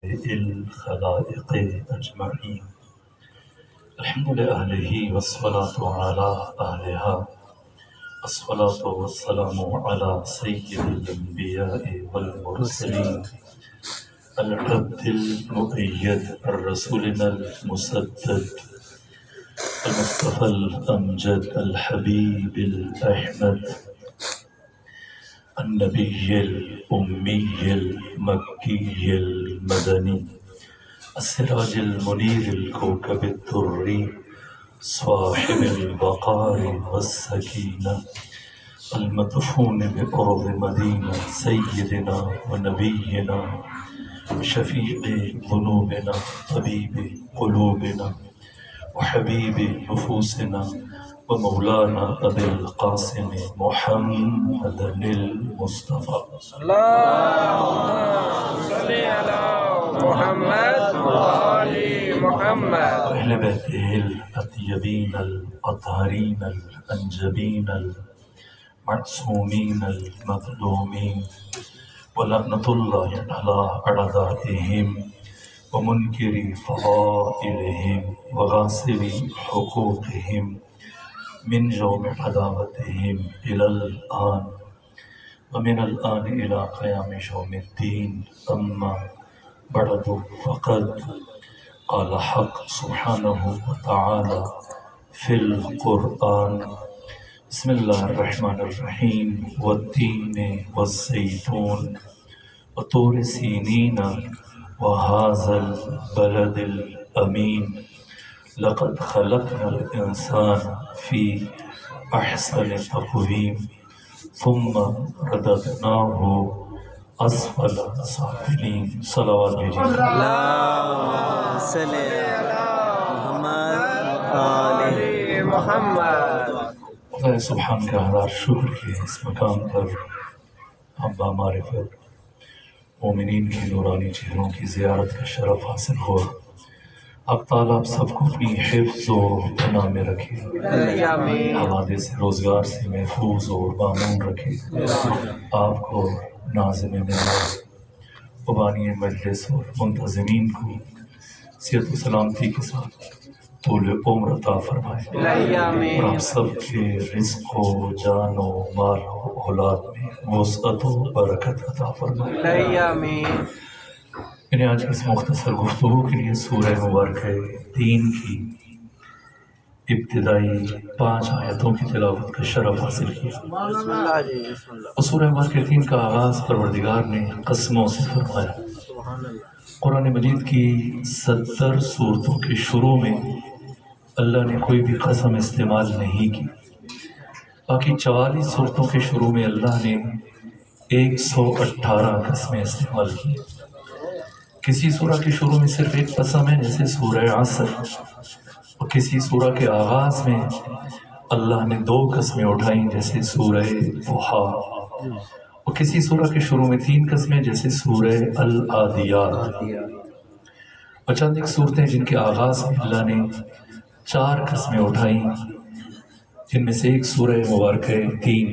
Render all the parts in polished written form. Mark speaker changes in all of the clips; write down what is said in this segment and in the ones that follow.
Speaker 1: الخلائق أجمعين. الحمد لأهله والصلاة على أهلها. الصلاة والسلام على سيد الأنبياء والمرسلين العبد المؤيد الرسولنا المسدد المصطفى الأمجد الحبيب الأحمد النبي الأمي المكي المدني السراج المنير الكوكب الدري صاحب البقار والسكينة المدفون بأرض مدينة سيدنا ونبينا شفيع ذنوبنا طبيب قلوبنا وحبيب نفوسنا ومولانا أبي القاسم محمد المصطفى.
Speaker 2: اللهم صل على محمد وآل محمد
Speaker 1: وأهل بيته الأطيبين الأطهرين الأنجبين المعصومين المظلومين ولعنة الله على أعدائهم ومنكر فضائلهم وغاصب حقوقهم من يوم عداوتهم إلى الآن ومن الآن إلى قيام يوم الدين. أما بعد فقد قال حق سبحانه وتعالى في القرآن: بسم الله الرحمن الرحيم والتين والزيتون وطور سينين وهذا البلد الأمين لقد خلقنا الإنسان في أحسن تقويم ثم رددناه أسفل سافلين. صلوات بھیجیے.
Speaker 2: اللهم صل على محمد وآل محمد.
Speaker 1: خدا سبحان کا ہزار شکر کہ اس مقام پر ہم بامعرفت مومنین کی نورانی چہروں کی زیارت کا شرف حاصل ہوا. اب تعالیٰ آپ سب کو اپنی حفظ و پناہ میں رکھے، حوادث سے روزگار سے محفوظ اور مامون رکھے. آپ کو ناظم مجلس و بانی مجلس اور منتظمین کو صحت و سلامتی کے ساتھ طول عمر عطا فرمائے اور آپ سب کے رزق و جان و مال و اولاد میں وسعت و برکت عطا فرمائے. میں نے آج اس مختصر گفتگو کے لیے سورہ مبارکہ تین کی ابتدائی 5 آیتوں کی تلاوت کا شرف حاصل کیا. اور سورہ مبارکہ تین کا آغاز پروردگار نے قسموں سے فرمایا. قرآن مجید کی 70 سورتوں کے شروع میں اللہ نے کوئی بھی قسم استعمال نہیں کی. باقی 44 سورتوں کے شروع میں اللہ نے 118 قسمیں استعمال کی. کسی سورہ کے شروع میں صرف ایک قسم ہے جیسے سورہ عصر، اور کسی سورہ کے آغاز میں اللہ نے 2 قسمیں اٹھائیں جیسے سورہ ضحیٰ، اور کسی سورہ کے شروع میں 3 قسمیں جیسے سورہ العادیات، اور چند ایک صورتیں جن کے آغاز میں اللہ نے 4 قسمیں اٹھائیں جن میں سے ایک سورہ مبارکہ 3،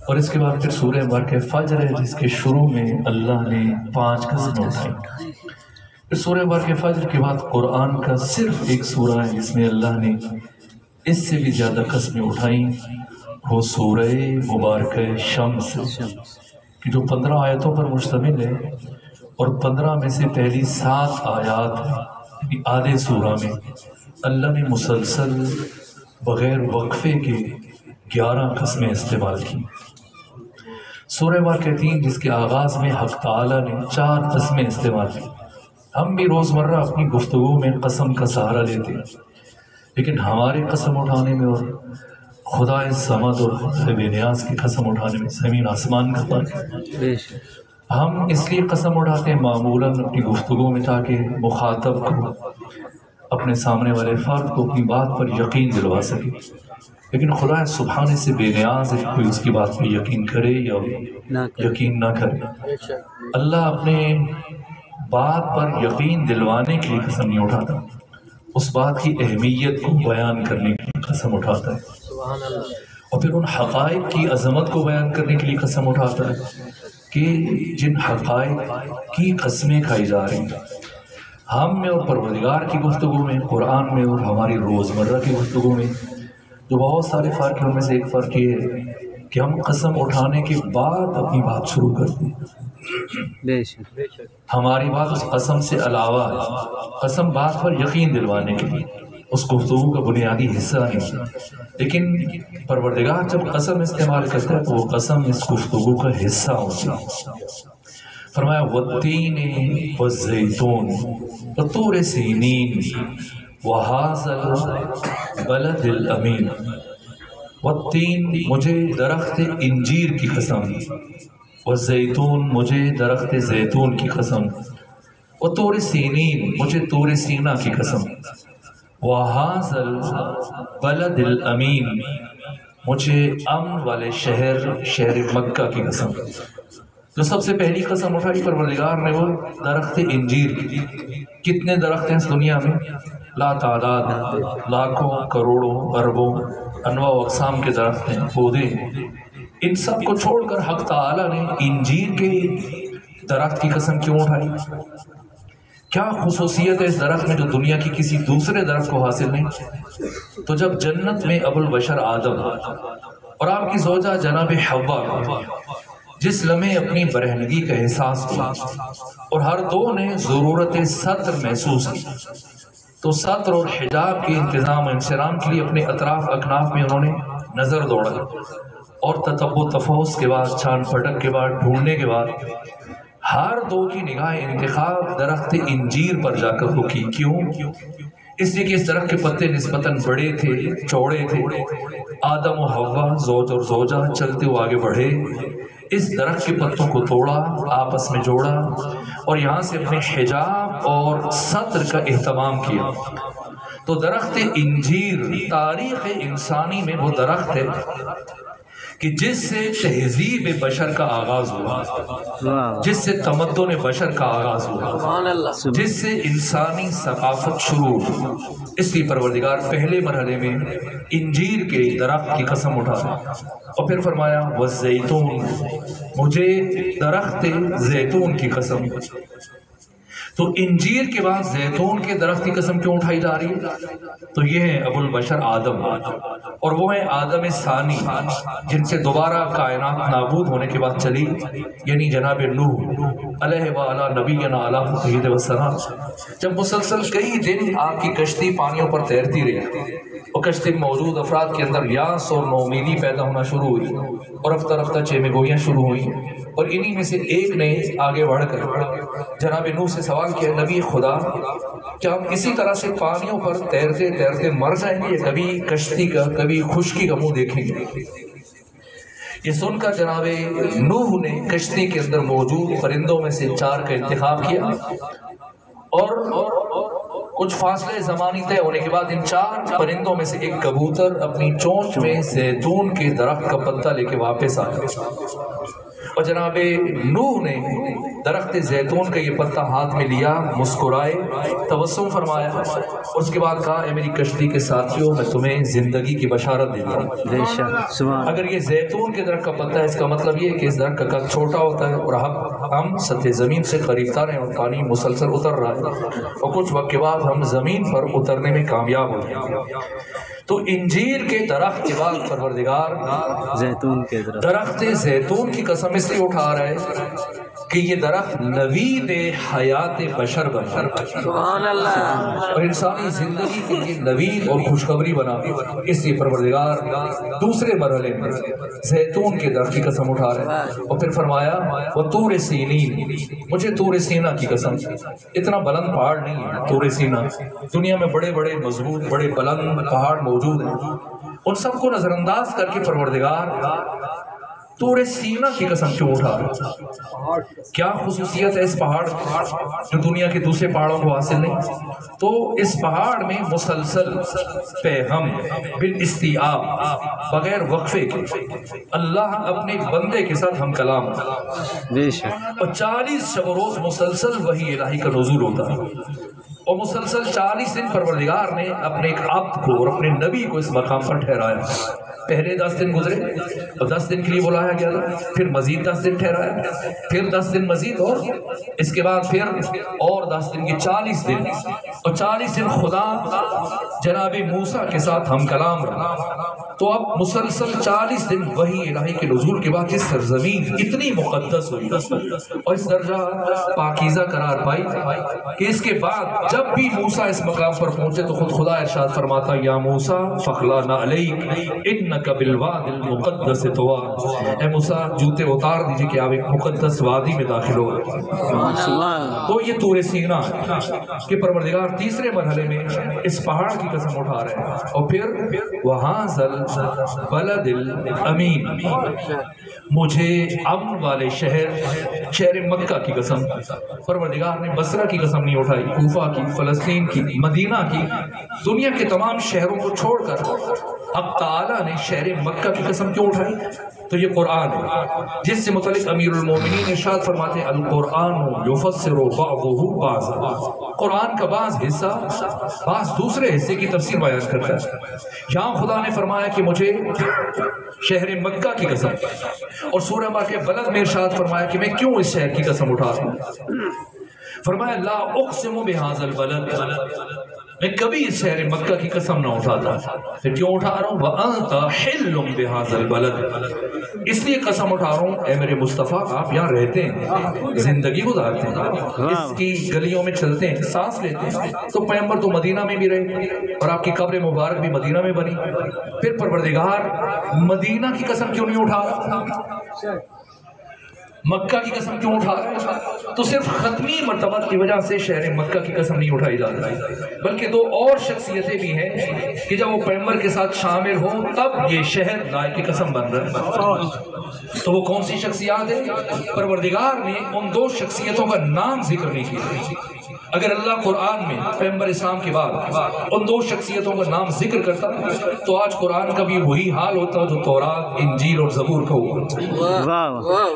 Speaker 1: اور اس کے بعد پھر سورہ مبارکہ فجر ہے جس کے شروع میں اللہ نے 5 قسمیں اٹھائیں. پھر سورہ مبارکہ فجر کے بعد قرآن کا صرف ایک سورہ ہے جس میں اللہ نے اس سے بھی زیادہ قسمیں اٹھائیں، وہ سورہ مبارکہ شمس کہ جو 15 آیتوں پر مشتمل ہے، اور 15 میں سے پہلی 7 آیات یعنی آدھے سورہ میں اللہ نے مسلسل بغیر وقفے کے 11 قسمیں استعمال کی. سورہ مبارکہ 3 جس کے آغاز میں حق تعالیٰ نے 4 قسمیں استعمال کی. ہم بھی روزمرہ اپنی گفتگو میں قسم کا سہارا لیتے ہیں، لیکن ہمارے قسم اٹھانے میں اور خدا صمد اور خدا بے نیاز کی قسم اٹھانے میں زمین آسمان کا فرق ہے. ہم اس لیے قسم اٹھاتے ہیں معمولاً اپنی گفتگو میں تاکہ مخاطب کو، اپنے سامنے والے فرد کو اپنی بات پر یقین دلوا سکے، لیکن خدا سبحانہ سے بے نیاز ہے کوئی اس کی بات پر یقین کرے یا یقین نہ کرے. اللہ اپنے بات پر یقین دلوانے کے لیے قسم نہیں اٹھاتا، اس بات کی اہمیت کو بیان کرنے کے لیے قسم اٹھاتا ہے. اور پھر ان حقائق کی عظمت کو بیان کرنے کے لیے قسم اٹھاتا ہے کہ جن حقائق کی قسمیں کھائی جا رہی ہیں ہم میں اور پروردگار کی گفتگو میں، قرآن میں اور ہماری روزمرہ کی گفتگو میں، جو بہت سارے فرق ہیں ان میں سے ایک فرق یہ ہے کہ ہم قسم اٹھانے کے بعد اپنی بات شروع کرتے ہیں۔ ہماری بات اس قسم سے علاوہ ہے، قسم بات پر یقین دلوانے کے لیے، اس گفتگو کا بنیادی حصہ نہیں، لیکن پروردگار جب قسم استعمال کرتا ہے تو وہ قسم اس گفتگو کا حصہ ہوتی ہے۔ فرمایا والتین والزیتون وطور سینین وہذا البلد الامین۔ والتین مجھے درخت انجیر کی قسم، والزیتون مجھے درخت زیتون کی قسم، وطور سینین مجھے طور سینا کی قسم، وہذا البلد الامین مجھے امن والے شہر مکہ کی قسم۔ جو سب سے پہلی قسم اٹھائی پروردگار نے وہ درخت انجیر کی۔ کتنے درخت ہیں اس دنیا میں؟ لا تعداد، لاکھوں، کروڑوں، اربوں، انواع و اقسام کے درخت ہیں، پودے ہیں۔ ان سب کو چھوڑ کر حق تعالیٰ نے انجیر کے درخت کی قسم کیوں اٹھائی؟ کیا خصوصیت ہے اس درخت میں جو دنیا کی کسی دوسرے درخت کو حاصل نہیں؟ تو جب جنت میں ابو البشر آدم اور آپ کی زوجہ جناب حوا جس لمحے اپنی برہنگی کا احساس کیا اور ہر دو نے ضرورت ستر محسوس کی، تو ستر اور حجاب کے انتظام و انسرام کے لیے اپنے اطراف اکناف میں انہوں نے نظر دوڑا اور تتبع تفحص کے بعد، چھان پھٹک کے بعد، ڈھونڈنے کے بعد ہر دو کی نگاہ انتخاب درخت انجیر پر جا کر رکی۔ کیوں؟ اس لیے کہ اس درخت کے پتے نسبتاً بڑے تھے، چوڑے تھے۔ آدم و حوا، زوج اور زوجہ چلتے ہوئے آگے بڑھے، اس درخت کے پتوں کو توڑا، آپس میں جوڑا اور یہاں سے اپنے حجاب اور ستر کا اہتمام کیا۔ تو درخت انجیر تاریخ انسانی میں وہ درخت ہے کہ جس سے تہذیب بشر کا آغاز ہوا، جس سے تمدن بشر کا آغاز ہوا، جس سے انسانی ثقافت شروع ہوئی۔ اس لیے پروردگار پہلے مرحلے میں انجیر کے درخت کی قسم اٹھا اور پھر فرمایا والزیتون مجھے درخت زیتون کی قسم۔ تو انجیر کے بعد زیتون کے درخت کی قسم کیوں اٹھائی جا رہی ہے؟ تو یہ ہے ابو البشر آدم، اور وہ ہے آدم ثانی جن سے دوبارہ کائنات نابود ہونے کے بعد چلی، یعنی جناب نوح علیہ وعلا نبینا علیہ صحیح وسلم۔ جب مسلسل کئی دن آپ کی کشتی پانیوں پر تیرتی رہی اور کشتی میں موجود افراد کے اندر یاس اور نومیدی پیدا ہونا شروع ہوئی اور رفتہ رفتہ چیمے گوئیاں شروع ہوئی، اور انہی میں سے ایک نے آگے بڑھ کر جناب نوح سے سوال کیا، نبی خدا کیا ہم اسی طرح سے پانیوں پر تیرتے تیرتے مر جائیں گے، کبھی کشتی کا کبھی خشکی کا منہ دیکھیں گے؟ یہ سن کر جناب نوح نے کشتی کے اندر موجود پرندوں میں سے 4 کا انتخاب کیا اور کچھ فاصلے زمانی طے ہونے کے بعد ان 4 پرندوں میں سے ایک کبوتر اپنی چونچ میں زیتون کے درخت کا پتا لے کے واپس آیا، اور جناب نوح نے درخت زیتون کا یہ پتا ہاتھ میں لیا، مسکرائے، تبسم فرمایا، اور اس کے بعد کہا اے میری کشتی کے ساتھیوں میں تمہیں زندگی کی بشارت دیتا ہوں۔ اگر یہ زیتون کے درخت کا پتا ہے، اس کا مطلب یہ ہے کہ اس درخت کا قد چھوٹا ہوتا ہے اور ہم سطح زمین سے قریب تر ہیں اور پانی مسلسل اتر رہا ہے، اور کچھ وقت کے بعد ہم زمین پر اترنے میں کامیاب ہو جائیں گے۔ تو انجیر کے درخت کے بعد پروردگار
Speaker 2: زیتون کے
Speaker 1: درخت زیتون کی قسم اس لیے اٹھا رہا ہے کہ یہ درخت نوید حیات بشر بنا،
Speaker 2: سبحان اللہ،
Speaker 1: اور انسانی زندگی کے لیے نوید اور خوشخبری بنا۔ اس لیے پروردگار دوسرے مرحلے میں زیتون کے درخت کی قسم اٹھا رہے ہیں، اور پھر فرمایا وطور سینین مجھے طور سینا کی قسم۔ اتنا بلند پہاڑ نہیں ہے طور سینا، دنیا میں بڑے بڑے مضبوط بڑے بلند پہاڑ موجود ہیں، ان سب کو نظر انداز کر کے پروردگار طور سینا کی قسم کیوں اٹھا رہا ہے؟ کیا خصوصیت ہے اس پہاڑ جو دنیا کے دوسرے پہاڑوں کو حاصل نہیں؟ تو اس پہاڑ میں مسلسل پیغام بالاستیعاب بغیر وقفے کے اللہ اپنے بندے کے ساتھ ہم کلام اور 40 شب و روز مسلسل وحی الہی کا نزول ہوتا ہے، اور مسلسل 40 دن پروردگار نے اپنے ایک عبد کو اور اپنے نبی کو اس مقام پر ٹھہرایا۔ پہلے 10 دن گزرے اور 10 دن کے لیے بلایا گیا تھا، پھر مزید 10 دن ٹھہرایا، پھر 10 دن مزید، اور اس کے بعد پھر اور 10 دن کی 40 دن، اور 40 دن خدا جناب موسیٰ کے ساتھ ہم کلام رہا۔ تو اب مسلسل 40 دن وحی الہی کے نزول کے بعد اس سرزمین اتنی مقدس ہوئی اور اس درجہ پاکیزہ قرار پائی کہ اس کے بعد جب بھی موسیٰ اس مقام پر پہنچے تو خود خدا ارشاد فرماتا یا موسیٰ فخلعنا علیک انک بالوادی المقدس طویٰ، اے موسیٰ جوتے اتار دیجئے کہ آپ ایک مقدس وادی میں داخل ہو گئے۔ تو یہ طور سینا ہے کہ پروردگار تیسرے مرحلے میں اس پہاڑ کی قسم اٹھا رہے ہیں، اور پھر وہاں بلد الامین، مجھے امن والے شہر مکہ کی قسم۔ پروردگار نے بصرہ کی قسم نہیں اٹھائی، کوفہ کی، فلسطین کی، مدینہ کی، دنیا کے تمام شہروں کو چھوڑ کر اب تعالیٰ نے شہر مکہ کی قسم کیوں اٹھائی؟ تو یہ قرآن ہے جس سے متعلق امیر المومنین ارشاد فرماتے ہیں القرآن یفسر بعضہ بعضا، قرآن کا بعض حصہ بعض دوسرے حصے کی تفسیر بیان کرتا ہے۔ یہاں خدا نے فرمایا کہ مجھے شہر مکہ کی قسم، اور سورہ کے بلد میں ارشاد فرمایا کہ میں کیوں اس شہر کی قسم اٹھاتا ہوں۔ فرمایا لا اقسم بہذا البلد، میں کبھی اس شہر مکہ کی قسم نہ اٹھاتا، پھر کیوں اٹھا رہا ہوں؟ وَأَنْتَ حِلٌّ بِهَذَا الْبَلَدِ، اس لیے قسم اٹھا رہا ہوں اے میرے مصطفیٰ آپ یہاں رہتے ہیں، زندگی گزارتے ہیں، اس کی گلیوں میں چلتے ہیں، سانس لیتے ہیں۔ تو پیغمبر تو مدینہ میں بھی رہے اور آپ کی قبر مبارک بھی مدینہ میں بنی، پھر پروردگار مدینہ کی قسم کیوں نہیں اٹھا رہا؟ مکہ کی قسم کیوں اٹھا رہا ہے؟ تو صرف ختمی مرتبہ کی وجہ سے شہر مکہ کی قسم نہیں اٹھائی جاتی، بلکہ دو اور شخصیتیں بھی ہیں کہ جب وہ پیغمبر کے ساتھ شامل ہوں تب یہ شہر لائق کی قسم بن رہا ہے۔ تو وہ کون سی شخصیات ہیں؟ پروردگار نے ان دو شخصیتوں کا نام ذکر نہیں کیا۔ اگر اللہ قرآن میں پیغمبر اسلام کے بعد ان دو شخصیتوں کا نام ذکر کرتا تو آج قرآن کا بھی وہی حال ہوتا جو تورات، انجیل اور زبور کا ہوا۔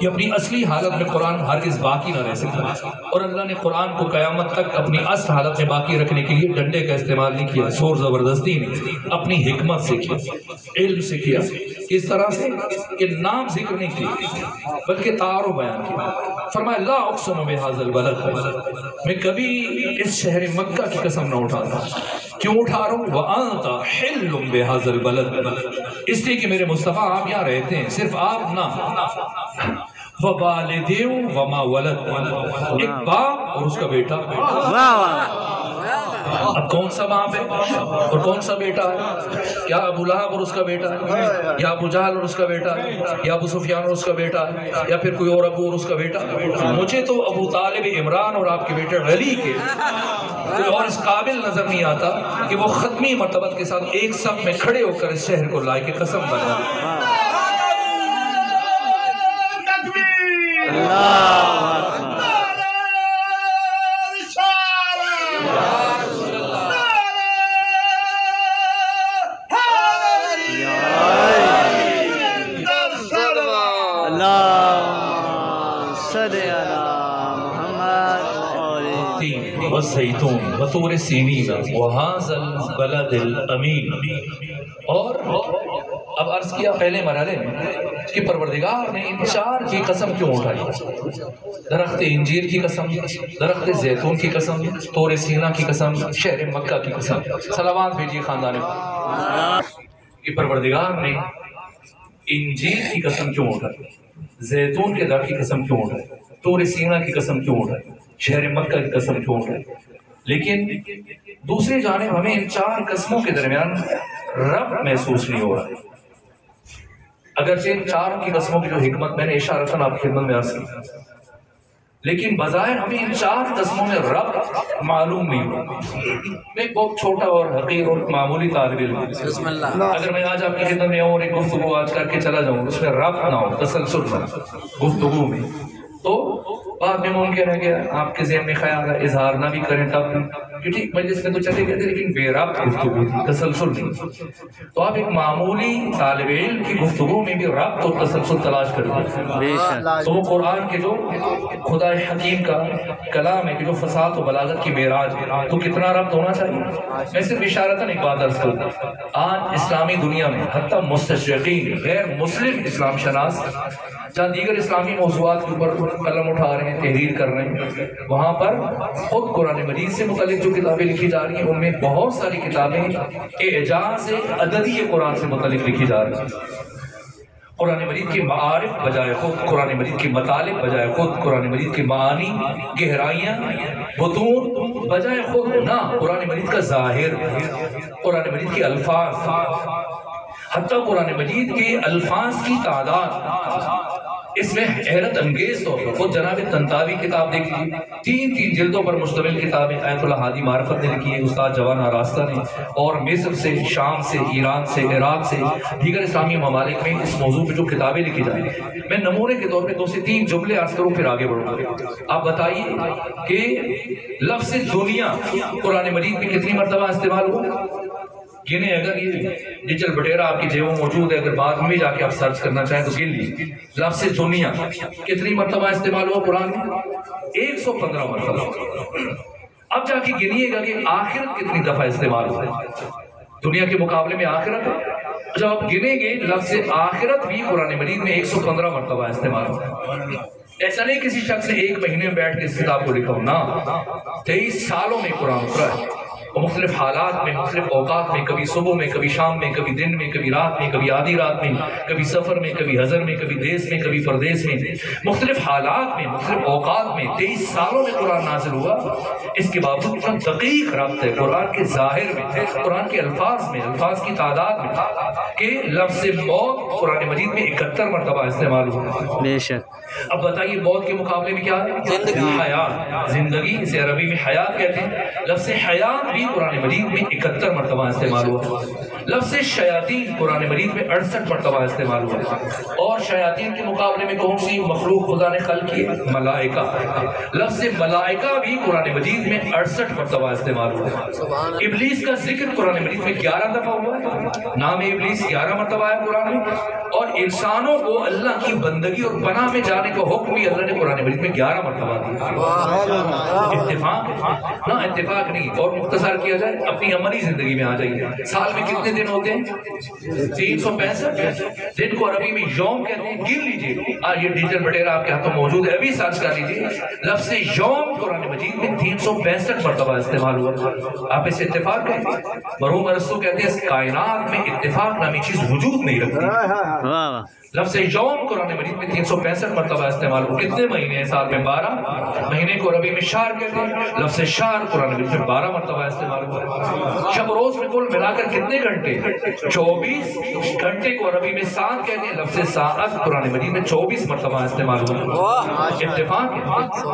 Speaker 1: یہ اپنی اصلی حالت میں قرآن ہرگز باقی نہ رہ سکتا، اور اللہ نے قرآن کو قیامت تک اپنی اصل حالت میں باقی رکھنے کے لیے ڈنڈے کا استعمال نہیں کیا، زور زبردستی نہیں، اپنی حکمت سے کیا، علم سے کیا، اس طرح سے کہ نام ذکر نہیں کیا بلکہ تعارف بیان کیا۔ فرمایا لا اقسم بہذا البلد، میں کبھی اس شہر مکہ کی قسم نہ اٹھاتا۔ کیوں اٹھا رہا ہوں؟ وَأَنْتَ حِلٌّ بِهَذَا الْبَلَدِ، اس لیے کہ میرے مصطفیٰ آپ یہاں رہتے ہیں، صرف آپ نہ، وَوَالِدٍ وَمَا وَلَدَ، ایک باپ اور اس کا بیٹا۔ اب کون سا باپ ہے اور کون سا بیٹا ہے؟ کیا ابو لہب اور اس کا بیٹا ہے، یا ابو جہل اور اس کا بیٹا ہے، یا ابو سفیان اور اس کا بیٹا ہے، یا پھر کوئی اور ابو اور اس کا بیٹا؟ مجھے تو ابو طالب عمران اور آپ کے بیٹے علی کے کوئی اور اس قابل نظر نہیں آتا کہ وہ ختمی مرتبت کے ساتھ ایک صف میں کھڑے ہو کر اس شہر کو لائق قسم بنا۔ والزیتون وطور سینین وہذا البلد الامین۔ اور اب عرض کیا پہلے مرحلے میں کہ پروردگار نے ان چار کی قسم کیوں اٹھائی؟ درخت انجیر کی قسم، درخت زیتون کی قسم، طور سینا کی قسم، شہر مکہ کی قسم۔ صلوات بھیجیے خاندان کہ پروردگار نے انجیر کی قسم کیوں اٹھائی، زیتون کے درخت کی قسم کیوں اٹھائی، طور سینا کی قسم کیوں اٹھائی، شہر مکہ کی قسم کیوں اٹھائی؟ لیکن دوسری جانب ہمیں ان چار قسموں کے درمیان رب محسوس نہیں ہو رہا، اگرچہ ان چار کی قسموں کی جو حکمت میں نے اشارتاً آپ کی خدمت میں عرض کی، لیکن بظاہر ہمیں ان چار قسموں میں رب معلوم نہیں ہو۔ میں ایک بہت چھوٹا اور حقیر اور معمولی طالب علم، اگر میں آج آپ کی خدمت میں اور ایک گفتگو آج کر کے چلا جاؤں اس میں رب نہ ہو، تسلسل نہ گفتگو میں، تو بعد میں ممکن ہے کہ آپ کے ذہن میں خیال ہے اظہار نہ بھی کریں تب بھی، کیونکہ مجلس میں تو چلے گئے تھے لیکن بے ربط گفتگو تھی، تسلسل نہیں. تو آپ ایک معمولی طالب علم کی گفتگو میں بھی ربط اور تسلسل تلاش کرتے
Speaker 2: بے شک
Speaker 1: تو وہ قرآن کے جو خدا حکیم کا کلام ہے کہ جو فصاحت و بلاغت کی معراج ہے تو کتنا ربط ہونا چاہیے. میں صرف اشارتاً ایک بات عرض کروں، آج اسلامی دنیا میں حتیٰ مستشرقین غیر مسلم اسلام شناس جہاں دیگر اسلامی موضوعات کے اوپر قلم اٹھا رہے ہیں، تحریر کر رہے ہیں، وہاں پر خود قرآن مجید سے متعلق جو کتابیں لکھی جا رہی ہیں ان میں بہت ساری کتابیں اعجاز عددی قرآن سے متعلق لکھی جا رہی ہیں. قرآن مجید کے معارف بجائے خود قرآن مجید کے مطالب بجائے خود قرآن مجید کے معانی گہرائیاں بطون بجائے خود نہ قرآن مجید کا ظاہر، قرآن مجید کے الفاظ، حتیٰ قرآن مجید کے الفاظ کی تعداد اس میں حیرت انگیز طور پر خود جناب طنطاوی کتاب دیکھ لیجیے، 3 جلدوں پر مشتمل کتاب ہے، آیت اللہ ہادی معرفت نے لکھی ہے استاد جوان آراستہ نے، اور مصر سے، شام سے، ایران سے، عراق سے، دیگر اسلامی ممالک میں اس موضوع پہ جو کتابیں لکھی جائیں. میں نمونے کے طور پہ 2 سے 3 جملے عرض کروں پھر آگے بڑھوں گا. آپ بتائیے کہ لفظ دنیا قرآن مجید میں کتنی مرتبہ استعمال ہوا؟ گنے اگر یہ ڈیجیٹل بٹیرا آپ کی جیبوں موجود ہے، اگر بعد میں جا کے آپ سرچ کرنا چاہیں تو گن لیجیے لفظ دنیا کتنی مرتبہ استعمال ہوا قرآن میں؟ 115 مرتبہ. اب جا کے گنیے گا کہ آخرت کتنی دفعہ استعمال ہوا ہے. دنیا کے مقابلے میں آخرت ہے، جب آپ گنیں گے لفظ آخرت بھی قرآن مجید میں 115 مرتبہ استعمال ہوا. ایسا نہیں کسی شخص نے 1 مہینے میں بیٹھ کے اس کتاب کو لکھا ہو، نہ 23 سالوں میں قرآن اترا ہے، مختلف حالات میں، مختلف اوقات میں، کبھی صبح میں، کبھی شام میں، کبھی دن میں، کبھی رات میں، کبھی آدھی رات میں، کبھی سفر میں، کبھی حضر میں، کبھی دیس میں، کبھی پردیس میں، مختلف حالات میں، مختلف اوقات میں 23 سالوں میں قرآن نازل ہوا. اس کے باوجود اتنا دقیق ربط ہے قرآن کے ظاہر میں، قرآن کے الفاظ میں، الفاظ کی تعداد میں، کہ لفظ موت قرآن مجید میں 71 مرتبہ استعمال ہوا.
Speaker 2: بے شک.
Speaker 1: اب بتائیے موت کے مقابلے میں کیا ہے؟ زندگی، حیات. زندگی اسے عربی میں حیات کہتے ہیں. لفظ حیات بھی قرآن مجید میں 71 مرتبہ استعمال ہوا. لفظ شیاطین قرآن مجید میں 68 مرتبہ استعمال ہوا. اور شیاطین کے مقابلے میں کون سی مخلوق خدا نے خلق کی؟ ملائکہ. لفظ ملائکہ بھی قرآن مجید میں 68 مرتبہ استعمال ہوا. ابلیس کا ذکر قرآن مجید میں 11 دفعہ ہوا ہے، نام ابلیس 11 مرتبہ ہے قرآن میں. اور انسانوں کو اللہ کی بندگی اور پناہ میں جانے کا حکم بھی اللہ نے قرآن مجید میں 11 مرتبہ دیا. اتفاق؟ نہ اتفاق نہیں. اور مختصر کیا جائے اپنی عملی زندگی میں آ جائیے، سال میں کتنے دن ہوتے ہیں؟ 365 دن کو عربی میں یوم کہتے ہیں. گن لیجیے، یہ ڈیجیٹل بٹیرا آپ کے ہاتھوں موجود ہے، ابھی سرچ کر لیجیے. لفظ یوم قرآن مجید میں 365 مرتبہ استعمال ہوا. آپ اسے اتفاق کہتے ہیں؟ مرحوم ارسطو کہتے ہیں اس کائنات میں اتفاق نامی چیز وجود نہیں رکھتی.
Speaker 2: واہ واہ.
Speaker 1: لفظ یوم قرآن مجید میں 365 مرتبہ استعمال ہوا. کتنے مہینے ہیں سال میں؟ 12 مہینے کو عربی میں شہر کہتے ہیں. لفظ شہر قرآن مجید میں 12 مرتبہ استعمال ہوا. شب روز میں کل ملا کر کتنے گھنٹے؟ 24 گھنٹے کو عربی میں ساعت کہتے ہیں. لفظ ساعت قرآن مجید میں 24 مرتبہ استعمال ہوا. اتفاق ہے.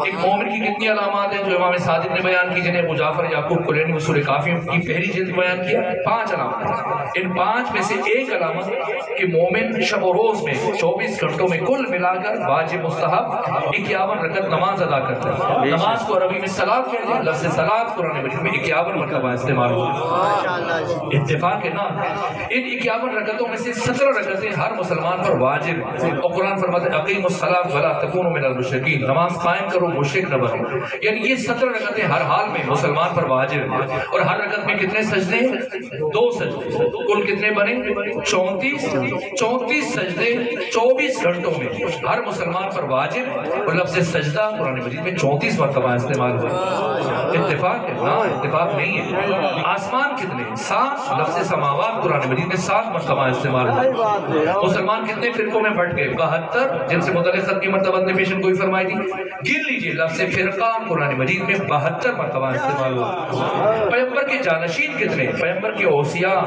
Speaker 1: ایک مومن کی کتنی علامات ہیں جو امام صادق نے بیان کی، جنہیں ابو جعفر یعقوب کلینی اصول کافی کی پہلی جلد بیان کیا؟ 5 علامات. ان 5 میں سے ایک علامت کہ مومن شب و روز میں 24 گھنٹوں میں کل ملا کر واجب مستحب 51 رکعت نماز ادا کرتا ہے. نماز کو عربی میں صلاۃ کہتے ہیں. لفظ صلاۃ قرآن مجید میں 51 مرتبہ استعمال ہوا. اتفاق ہے نا. ان 51 رکعتوں میں سے 17 رکعتیں ہر مسلمان پر واجب ہیں. اور قرآن فرماتا ہے اقیموا الصلاۃ ولا تکونوا من المشرکین، نماز قائم کرو مشرک نہ بنو. یعنی یہ 17 رکعتیں ہر حال میں مسلمان پر واجب ہیں. اور ہر رکعت میں کتنے سجدے؟ 2 سجدے. کل کتنے بنے؟ 34 سجدے 24 گھنٹوں میں ہر مسلمان پر واجب ہے. اور لفظ سجدہ قرآن مجید میں 34 مرتبہ استعمال ہوا. اتفاق ہے؟ نہ اتفاق نہیں ہے. آسمان کتنے؟ 7. لفظ سماوات قرآن مجید میں 7 مرتبہ استعمال ہوا. مسلمان کتنے فرقوں میں بٹ گئے؟ 72 جن سے متعلق خط کی مرتبہ نے پیشن گوئی فرمائی تھی. گن لیجیے لفظ فرقان قرآن مجید میں 72 مرتبہ استعمال ہوا. پیغمبر کے جانشین کتنے؟ پیغمبر کے اوصیاء،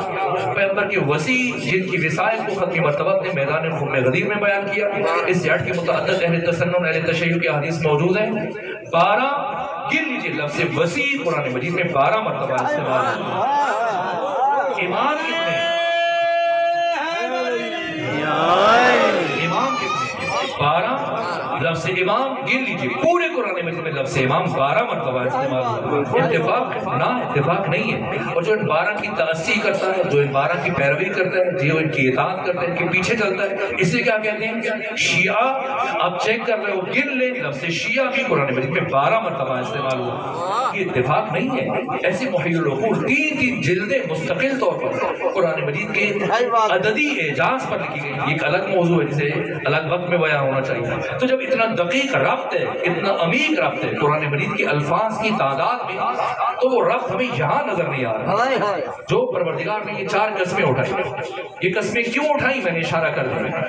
Speaker 1: پیغمبر کے وسیع جن کی وسائل کو خط کی مرتبہ نے میدان خم غدیر میں بیان کیا. اس سے ہٹ کے متعدد اہل تسنن اہل تشیع کے حدیث موجود ہیں. 12 گن لیجیے لفظ وسیع قرآن مجید میں 12 مرتبہ استعمال ہوا. ایمان کتنے؟ ایمان کتنے؟ 12 لفظ امام گن لیجیے پورے قرآن مجید میں لفظ امام 12 مرتبہ استعمال ہوا. اتفاق نہ اتفاق نہیں ہے. اور جو ان 12 کی تأسی کرتا ہے، جو ان 12 کی پیروی کرتا ہے، جو ان کی اطاعت کرتا ہے، ان کے پیچھے چلتا ہے، اسے کیا کہتے ہیں؟ شیعہ. آپ چیک کر رہے ہو، گن لیں لفظ شیعہ بھی قرآن مجید میں 12 مرتبہ استعمال ہوا. یہ اتفاق نہیں ہے. ایسے محی العقول 3 جلدیں مستقل طور پر قرآن مجید کے عددی اعجاز پر لکھی گئی. ایک الگ موضوع ہے جسے الگ وقت میں بیان ہونا چاہیے. تو جب اتنا دقیق ربط ہے، اتنا عمیق ربط ہے قرآن مجید کے الفاظ کی تعداد میں، تو وہ ربط ہمیں یہاں نظر نہیں آ رہا. جو پروردگار نے یہ 4 قسمیں اٹھائی، یہ قسمیں کیوں اٹھائی میں نے اشارہ کر دیا،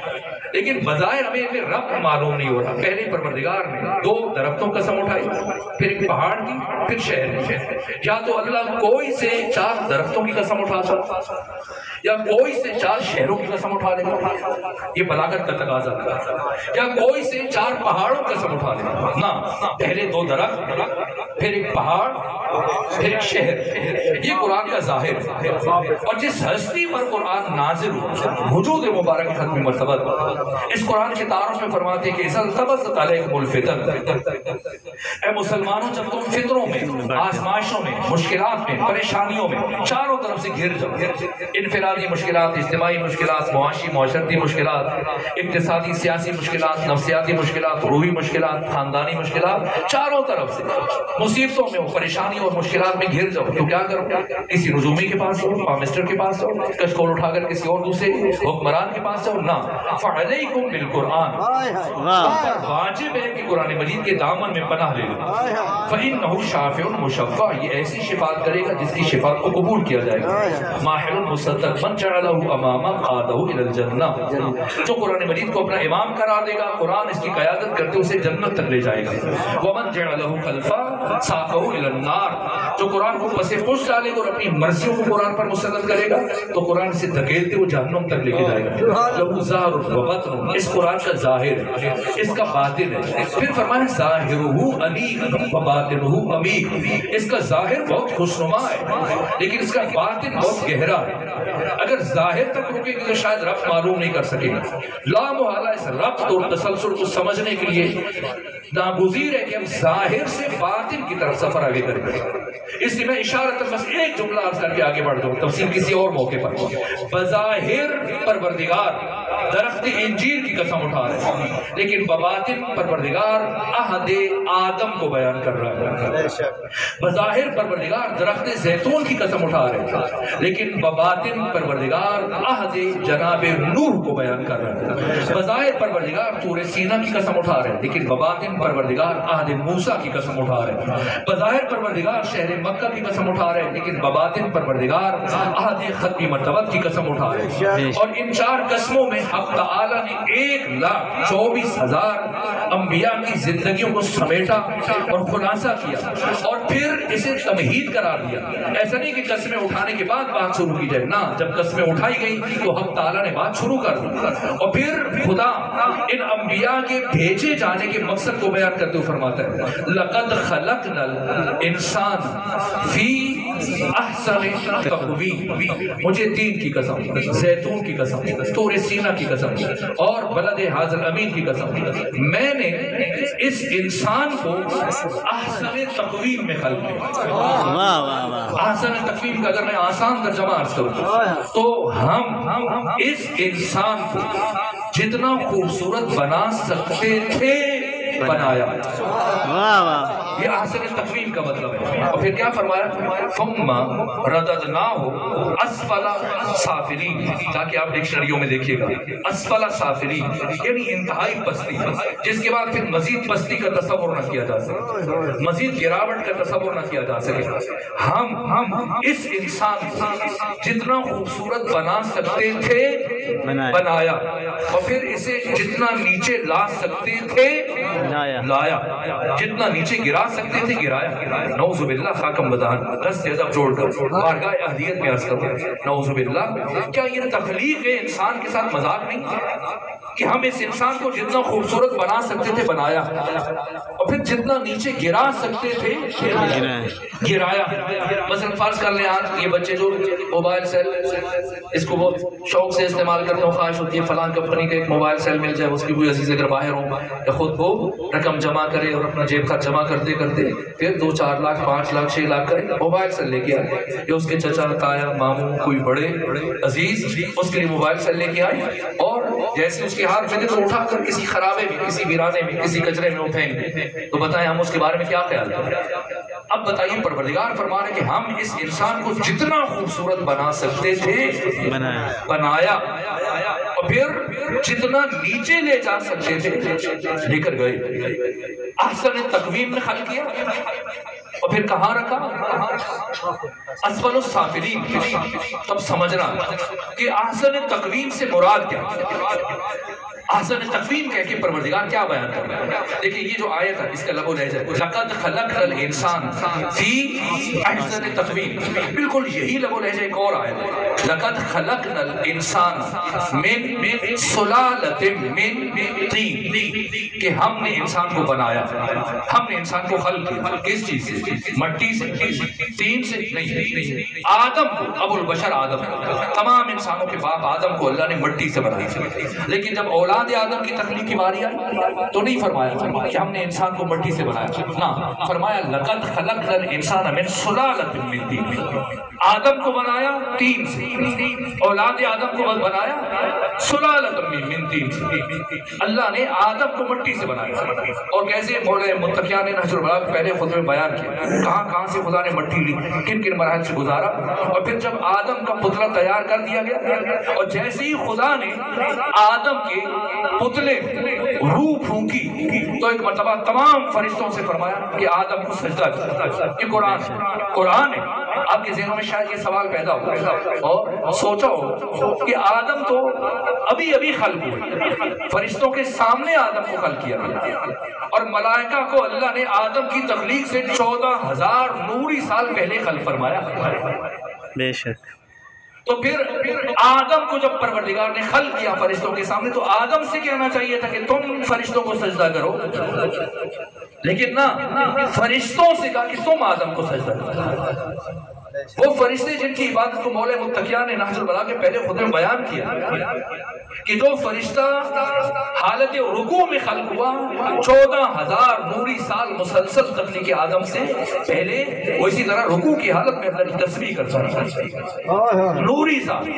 Speaker 1: لیکن بظاہر ہمیں ربط معلوم نہیں ہو رہا. پہلے پروردگار نے 2 درختوں قسم اٹھائی، پھر ایک پہاڑ کی، پھر شہر کی. یا تو اللہ کوئی سے 4 درختوں کی قسم اٹھاتا، یا کوئی سے 4 شہروں کی قسم اٹھا لیتا، یہ بلاغت کا تقاضا تھا. یا کوئی سے 4 پہاڑوں کی قسم اٹھا لیتا. نہ، پہلے 2 درخت، پھر ایک پہاڑ، پھر ایک شہر. یہ قرآن کا ظاہر ہے. اور جس ہستی پر قرآن نازل ہوا، وجود مبارک ختم مرتبہ، اس قرآن کے تعارف میں فرماتے ہیں کہ اِذَا علیکم الفتن، اے مسلمانوں جب تم فطروں میں، آزمائشوں میں، مشکلات میں، پریشانیوں میں چاروں طرف سے گھر جاؤ، انفرادی مشکلات، اجتماعی مشکلات، معاشی معاشرتی مشکلات، اقتصادی سیاسی مشکلات، نفسیاتی مشکلات، روحی مشکلات، خاندانی مشکلات، چاروں طرف سے مصیبتوں میں، پریشانیوں اور مشکلات میں گھر جاؤ، تو کیا کرو؟ کسی رجومی کے پاس جاؤ، پامسٹر کے پاس جاؤ، کشکول اٹھا کر کسی اور دوسرے حکمران کے پاس جاؤ. نہ، فعلیکم بالقرآن، واجب ہے کہ قرآن مجید کے دامن میں پناہ لے لو. فإنہ شافع مشفع، یہ ایسی شفاعت کرے گا جس کی شفاعت کو قبول کیا جائے گا. ماہر مصدق، من جعلہ اماما قادہ الی الجنہ، جو قرآن مجید کو اپنا امام قرار دے گا، قرآن اس کی قیادت کرتے اسے جنت تک لے جائے گا. ومن جعلہ خلفا ساقہ الی النار، جو قرآن کو پس پشت ڈالے گا اور اپنی مرضیوں کو قرآن پر مسلط کرے گا، تو قرآن سے دھکیلتے وہ جہنم تک لے کے جائے گا. لہو ظاہر و باطن، اس قرآن کا ظاہر ہے، اس کا باطن ہے. پھر فرمایا ظاہرہ علیق و باطنہ عمیق، اس کا ظاہر بہت خوشنما ہے لیکن اس کا باطن بہت گہرا ہے. اگر ظاہر تک رکے گے تو شاید ربط معلوم نہیں کر سکے گا. لا محالہ اس ربط اور تسلسل کو سمجھنے کے لیے ناگزیر ہے کہ ہم ظاہر سے باطن کی طرف سفر آگے کریں. اس لیے میں اشارتاً بس ایک جملہ عرض کر کے آگے بڑھ جاؤں، تفصیل کسی اور موقع پر. بظاہر پروردگار درخت انجیر کی قسم اٹھا رہے ہیں، لیکن بباطن پروردگار عہد آدم کو بیان کر رہا ہے. بظاہر پروردگار درخت زیتون کی قسم اٹھا رہے ہیں، لیکن بباطن پروردگار عہد جناب نوح کو بیان کر رہا ہے. بظاہر پروردگار طور سینا کی قسم اٹھا رہے ہیں، لیکن بباطن پروردگار عہد موسیٰ کی قسم اٹھا رہے ہیں. بظاہر پروردگار شہر مکہ کی قسم اٹھا رہے ہیں، لیکن بباطن پروردگار عہد ختم مرتبہ کی قسم اٹھا رہے ہیں. اور ان 4 قسموں میں حق تعالی نے 1,24,000 انبیاء کی زندگیوں کو سمیٹا اور خلاصہ کیا اور پھر اسے تمہید قرار دیا. ایسا نہیں کہ قسمیں اٹھانے کے بعد بات شروع کی جائے، نہ، جب قسمیں اٹھائی گئی تو حق تعالی نے بات شروع کر دی. اور پھر خدا ان انبیاء کے بھیجے جانے کے مقصد کو بیان کرتے ہوئے فرماتا ہے لقد خلقنا الانسان فی احسن تقویم. مجھے 3 کی قسم، زیتون کی قسم، طور سینا کی قسم اور بلد حاضر امین کی قسم، میں نے اس انسان کو احسن تقویم میں خلق کیا. احسن تقویم کا اگر میں آسان ترجمہ عرض کروں تو ہم اس انسان کو جتنا خوبصورت بنا سکتے تھے بنایا. یہ احسن تقویم کا مطلب ہے. اور پھر کیا فرمایا؟ ثم رددناہ اسفل سافلین، تاکہ آپ ڈکشنریوں میں دیکھیے گا اسفل سافلین یعنی انتہائی پستی، جس کے بعد پھر مزید پستی کا تصور نہ کیا جا سکے، مزید گراوٹ کا تصور نہ کیا جا سکے. ہم اس انسان کو جتنا خوبصورت بنا سکتے تھے بنایا، اور پھر اسے جتنا نیچے لا سکتے تھے لایا، جتنا نیچے گرا سکتے تھے گرایا. نعوذ باللہ خاکم بدان، دست سے ادب جوڑ کر بارگاہ اہلیت میں عرض کرتے ہیں نعوذ باللہ. کیا یہ تخلیق انسان کے ساتھ مذاق نہیں؟ کہ ہم اس انسان کو جتنا خوبصورت بنا سکتے تھے بنایا، اور پھر جتنا نیچے گرا سکتے تھے گرایا۔ مثلا فرض کر لیں آج یہ بچے جو موبائل سیل اس کو وہ شوق سے استعمال کرتے ہو، خواہش ہوتی ہے فلاں کمپنی کا ایک موبائل سیل مل جائے، اس کی کوئی عزیز اگر باہر ہو یا خود وہ رقم جمع کرے اور اپنا جیب خرچ جمع کرتے کرتے پھر 2-4 لاکھ 5 لاکھ 6 لاکھ کرے موبائل سیل لے کے آئے، یا اس کے چچا تایا ماموں کوئی بڑے عزیز اس کے لیے موبائل سیل لے کے آئے، اور جیسے اس کے ہاتھ میں دے تو اٹھا کر کسی خرابے میں، کسی ویرانے میں، کسی کچرے میں پھینک دیں، تو بتائیں ہم اس کے بارے میں کیا خیال کریں؟ اب بتائیے پروردگار فرما رہے کہ ہم اس انسان کو جتنا خوبصورت بنا سکتے تھے بنایا، اور پھر جتنا نیچے لے جا سکتے تھے لے کر گئے۔ احسن تقویم نے خلق کیا اور پھر کہاں رکھا؟ اسفل السافلین۔ تب سمجھنا کہ احسن تقویم سے مراد کیا، احسن تقویم کہہ کے پروردگار کیا بیان کر رہا ہے۔ دیکھیں یہ جو آیت ہے اس کا لب و لہجہ لقد خلقنا الانسان فی احسن تقویم، بالکل یہی لب و لہجہ ایک اور آیت ہے، لقد خلقنا الانسان من سلالۃ من طین، کہ ہم نے انسان کو بنایا، ہم نے انسان کو خلق کیا کس چیز سے؟ مٹی سے، طین سے نہیں، آدم کو، ابو البشر آدم، تمام انسانوں کے باپ آدم کو اللہ نے مٹی سے بنایا، لیکن جب اولاد آدم کی تخلیق کی باری آئی تو نہیں فرمایا کہ ہم نے انسان کو مٹی سے بنایا، نہ فرمایا لقد خلقنا الانسان من سلالۃ من طین، آدم کو بنایا طین سے، اولاد آدم کو بنایا سلالۃ من طین سے، اللہ نے آدم کو مٹی سے بنایا۔ اور کیسے مولا متقیان نے نہج البلاغہ پہلے خطبے میں بیان کیا کہاں کہاں سے خدا نے مٹی لی، کن کن مراحل سے گزارا، اور پھر جب آدم کا پتلا تیار کر دیا گیا اور جیسے ہی خدا نے آدم کے پتلے روح پھونکی تو ایک مرتبہ تمام فرشتوں سے فرمایا کہ آدم کو سجدہ کر۔ یہ قرآن ہے۔ آپ کے ذہنوں میں شاید یہ سوال پیدا ہو اور سوچا ہو کہ آدم تو ابھی ابھی خلق ہوئے، فرشتوں کے سامنے آدم کو خلق کیا گیا، اور ملائکہ کو اللہ نے آدم کی تخلیق سے 14,000 نوری سال پہلے خلق فرمایا۔
Speaker 2: بے شک۔
Speaker 1: تو پھر آدم کو جب پروردگار نے خلق کیا فرشتوں کے سامنے تو آدم سے کہنا چاہیے تھا کہ تم فرشتوں کو سجدہ کرو، لیکن نہ، فرشتوں سے کہا کہ تم آدم کو سجدہ کرو۔ وہ فرشتے جن کی عبادت کو مولا متقیان نے نہج البلاغہ کے پہلے خطبے میں بیان کیا کہ جو فرشتہ حالت رکوع میں خلق ہوا 14,000 نوری سال مسلسل تخلیق آدم سے پہلے، وہ اسی طرح رکوع کی حالت میں اللہ کی تسبیح کرتا ہے۔ نوری سال،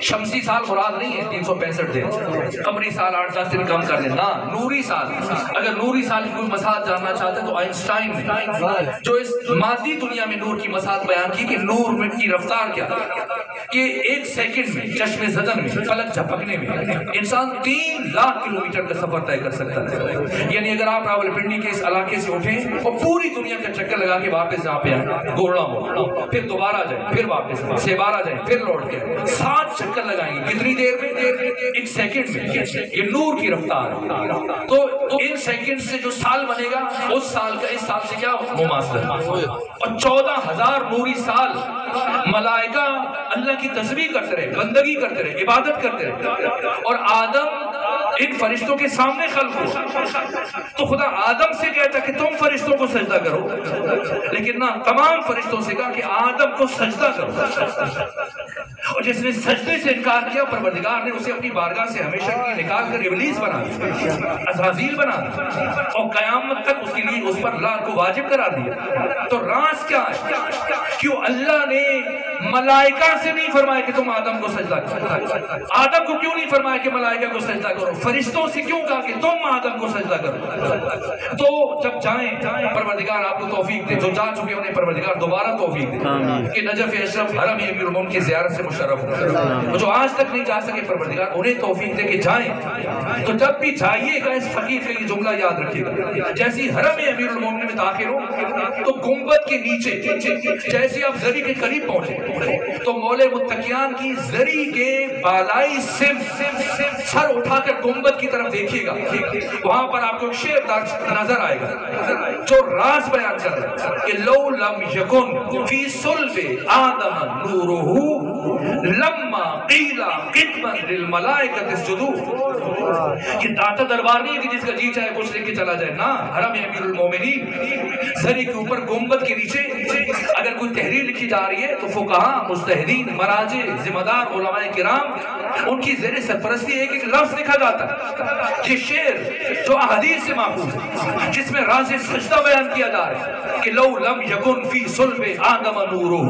Speaker 1: شمسی سال مراد نہیں ہے 365 دن، قمری سال 8-10 دن کم کر لینا، نوری سال۔ اگر نوری سال کی کوئی مساحت جاننا چاہتے ہیں تو آئنسٹائن نے جو اس مادی دنیا میں نور کی مساحت بیان کی کہ نور میں کی رفتار کیا کہ 1 سیکنڈ میں چشم زدن میں پلک جھپکنے میں انسان 3 لاکھ کلومیٹر کا سفر طے کر سکتا ہے۔ یعنی اگر آپ راولپنڈی کے اس علاقے سے اٹھیں اور پوری دنیا کا چکر لگا کے واپس جہاں پہ آئیں، گورڑا موڑ، پھر دوبارہ جائیں، پھر واپس سیبارہ جائیں، پھر لوٹ کے 7 چکر لگائیں گے، کتنی دیر میں؟ 1 سیکنڈ میں۔ یہ نور کی رفتار ہے۔ تو ان سیکنڈ سے جو سال بنے گا اس سال کا اس سال سے کیا مماثلت، اور 14,000 نوری سال ملائکہ اللہ کی تسبیح کرتے رہے، بندگی کرتے رہے، عبادت کرتے رہے، اور آدم ان فرشتوں کے سامنے خلق ہو تو خدا آدم سے کہتا کہ تم فرشتوں کو سجدہ کرو، لیکن نہ، تمام فرشتوں سے کہا کہ آدم کو سجدہ کرو، اور جس نے سجدے سے انکار کیا پروردگار نے اسے اپنی بارگاہ سے ہمیشہ کے لیے نکال کر ابلیس بنا دیا، عزازیل بنا دیا، اور قیامت تک اس کے لیے اس پر لعنت کو واجب قرار دیا۔ تو راز کیا ہے؟ کیوں اللہ نے ملائکہ سے نہیں فرمایا کہ تم آدم کو سجدہ کرو؟ آدم کو کیوں نہیں فرمایا کہ ملائکہ کو سجدہ کرو؟ فرشتوں سے کیوں کہا کہ تم آدم کو سجدہ کرو؟ تو جب جائیں پروردگار آپ کو توفیق دے، جو جا چکے انہیں پروردگار دوبارہ توفیق دے کہ نجف اشرف حرم امیر المومنین کی زیارت سے مشرف ہو، جو آج تک نہیں جا سکے پروردگار انہیں توفیق دے کہ جائیں۔ تو جب بھی جائیے گا اس فقیر کا یہ جملہ یاد رکھیے گا، جیسی حرم امیر المومنین میں داخل ہو تو گنبد کے نیچے جیسے آپ زری کے قریب پہنچے تو مولا متقیان کی زری کے بالائی سر اٹھا کر گنبد کی طرف دیکھیے گا، وہاں پر آپ کو ایک شعر نظر آئے گا جو راز بیان کر رہا ہے کہ لو لم یکن فی صلب آدم نورہ لما قیل قدما للملائکۃ اسجدوا، یہ داتا دربار نہیں ہے کہ جس کا جی چاہے کچھ لے کے چلا جائے، نا، حرم امیر المومنین، زری کے اوپر گنبد کے نیچے اگر کوئی تحریر لکھی جا رہی ہے تو فقہا، مجتہدین، مراجع، ذمہ دار علماء کرام ان کی زیر سرپرستی ایک ایک لفظ لکھا جاتا ہے۔ یہ شعر جو احادیث سے ماخوذ ہے، جس میں راز سجدہ بیان کیا جا رہا ہے کہ لو لم یکن فی صلب آدم نورہ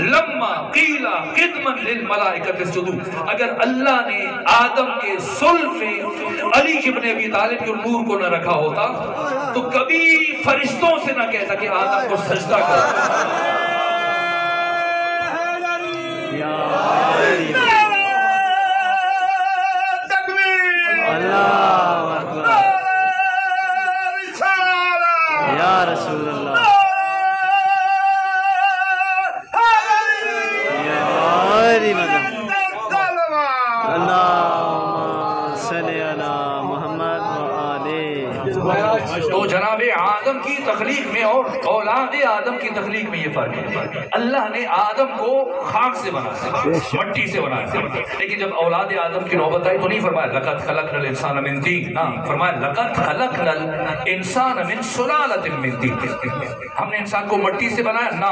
Speaker 1: لما قیل قدما للملائکۃ اسجدوا، اگر اللہ نے آدم کے صلب میں علی ابن ابی طالب کے نور کو نہ رکھا ہوتا تو کبھی فرشتوں سے نہ کہتا کہ آدم کو سجدہ کرو۔
Speaker 2: یا رسول اللہ،
Speaker 1: تو جناب آدم کی تخلیق میں اور اولاد آدم کی تخلیق میں یہ فرق ہے۔ اللہ نے آدم کو خاک سے بنایا، مٹی سے بنایا، لیکن جب اولاد آدم کی نوبت آئی تو نہیں فرمایا لقد خلقنا الانسان من طین، فرمایا لقد خلقنا الانسان من سلالۃ من طین۔ ہم نے انسان کو مٹی سے بنایا؟ نہ،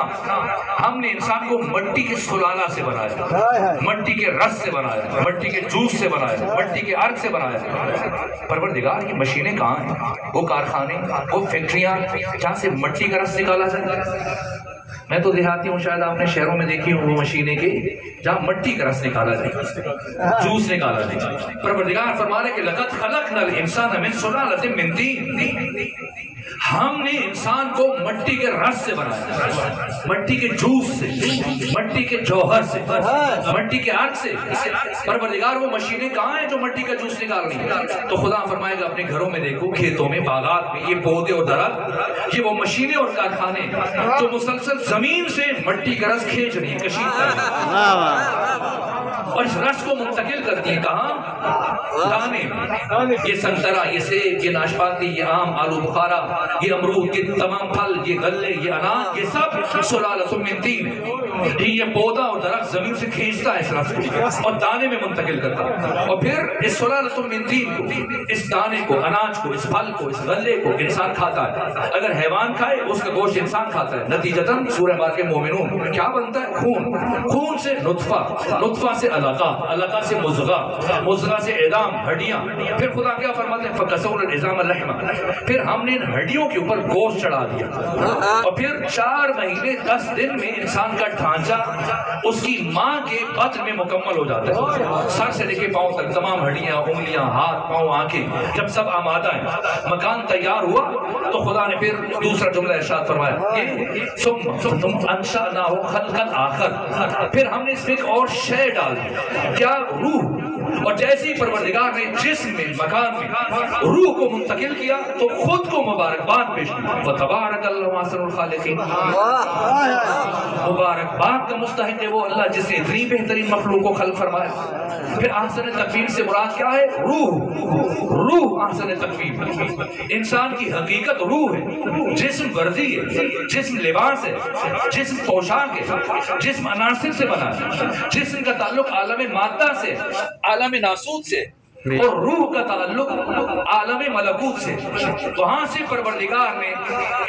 Speaker 1: ہم نے انسان کو مٹی کے سلالہ سے بنایا، مٹی کے رس سے بنایا، مٹی کے جوس سے بنایا، مٹی کے عرق سے بنایا۔ پروردگار کی مشینیں کہاں ہیں؟ وہ کارخانے، وہ فیکٹریاں جہاں سے مٹی کا رس نکالا جائے۔ میں تو دیہاتی ہوں، شاید آپ نے شہروں میں دیکھی ہوں وہ مشینیں کے جہاں مٹی کا رس نکالا جائے، جوس نکالا جائے۔ پروردگار فرما رہے کہ لقد خلقنا الانسان من سلالۃ من طین، ہم نے انسان کو مٹی کے رس سے بنایا، مٹی کے جوس سے، مٹی کے جوہر سے، مٹی کے عرق سے۔ پروردگار وہ مشینیں کہاں ہیں جو مٹی کا جوس نکال رہی ہیں؟ تو خدا فرمائے گا اپنے گھروں میں دیکھو، کھیتوں میں، باغات میں، یہ پودے اور درخت، یہ وہ مشینیں اور کارخانے جو مسلسل زمین سے مٹی کا رس کھینچ رہی ہیں، کشید کر رہی ہیں اور اس رس کو منتقل کرتی ہیں کہاں؟ دانے میں۔ یہ سنترا، یہ سیب، یہ ناشپاتی، یہ آم، آلو بخارا، یہ امرود، یہ تمام پھل، یہ غلے، یہ انار، یہ سب سلالۃ من طین۔ یہ پودا اور درخت زمین سے کھینچتا ہے اس رس کو اور دانے میں منتقل کرتا ہے، اور پھر اس سلالۃ من طین کو، اس دانے کو، اناج کو، اس پھل کو، اس غلے کو انسان کھاتا ہے۔ اگر حیوان کھائے اس کا گوشت انسان کھاتا ہے۔ نتیجتاً سورہ بارہ مومنون کیا بنتا ہے؟ خون، خون سے نطفہ، نطفہ سے علقہ، علقہ سے مضغہ، مضغہ سے عظام، ہڈیاں، پھر خدا کیا فرماتے ہیں فَكَسَوْنَا الْعِظَامَ لَحْمًا، پھر ہم نے ان ہڈیوں کے اوپر گوشت چڑھا دیا، اور پھر 4 مہینے 10 دن میں انسان کا ڈھانچہ اس کی ماں کے بطن میں مکمل ہو جاتا ہے، سر سے لے کے پاؤں تک تمام ہڈیاں، انگلیاں، ہاتھ، پاؤں، آنکھیں، جب سب آمادہ ہیں، مکان تیار ہوا تو خدا نے پھر دوسرا جملہ ارشاد فرمایا کہ ثم انشأناه خلقا آخر، پھر ہم نے اس میں ایک اور شے ڈال دی، کیا؟ روح۔ اور جیسے ہی پروردگار نے جسم میں، مکان میں روح کو منتقل کیا تو خود کو مبارکباد پیش کی، وَتَبَارَكَ اللَّهُ أَحْسَنُ الْخَالِقِينَ، مبارکباد کا مستحق ہے وہ اللہ جس نے اتنی بہترین مخلوق کو خلق فرمایا۔ پھر احسن تقویم سے مراد کیا ہے؟ روح، روح احسن تقویم۔ انسان کی حقیقت روح ہے، جسم وردی ہے، جسم لباس ہے، جسم پوشاک ہے، جسم عناصر سے بنا ہے، جسم کا تعلق عالم مادہ سے، عالم ناسوت سے، اور روح کا تعلق عالم ملکوت سے۔ وہاں سے پروردگار نے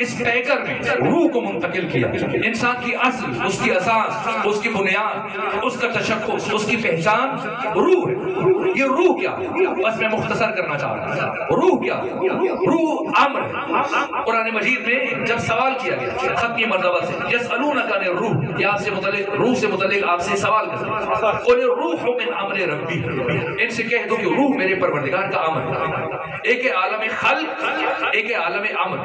Speaker 1: اس پیکر میں روح کو منتقل کیا۔ انسان کی اصل، اس کی اساس، اس کی بنیاد، اس کا تشخص، اس کی پہچان روح ہے۔ یہ روح کیا ہے؟ بس میں مختصر کرنا چاہ رہا ہوں۔ روح کیا ہے؟ روح امر ہے۔ قرآن مجید میں جب سوال کیا گیا ختمی مرتبہ سے، یسألونک عن الروح، یہ آپ سے متعلق، روح سے متعلق آپ سے سوال کرتے ہیں، قل الروح من امر ربی، ان سے کہہ دو کہ روح میرے پروردگار کا امر ہے۔ ایک ہے عالم خلق، ایک ہے عالم امر۔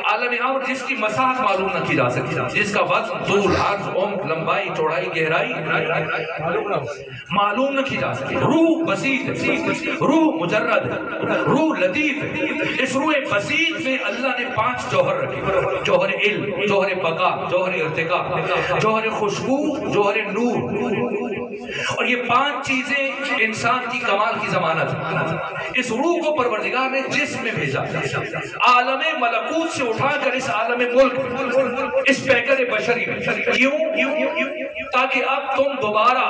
Speaker 1: عالم امر جس کی مساحت معلوم نہ کی جا سکتی، جس کا وزن، طول، عرض، عمق، لمبائی، چوڑائی، گہرائی معلوم نہ کی جا سکتی۔ روح بسیط ہے، روح مجرد ہے، روح لطیف ہے۔ اس روح بسیط میں اللہ نے 5 جوہر رکھے، جوہر علم، جوہر بقا، جوہر ارتقاء، جوہر خوشبو، جوہر نور۔ اور یہ 5 چیزیں انسان کی کمال کی ضمانت ہے۔ اس روح کو پروردگار نے جسم میں بھیجا، عالم ملکوت سے اٹھا کر اس عالم ملک، اس پیکر بشری میں، کیوں؟ تاکہ اب تم دوبارہ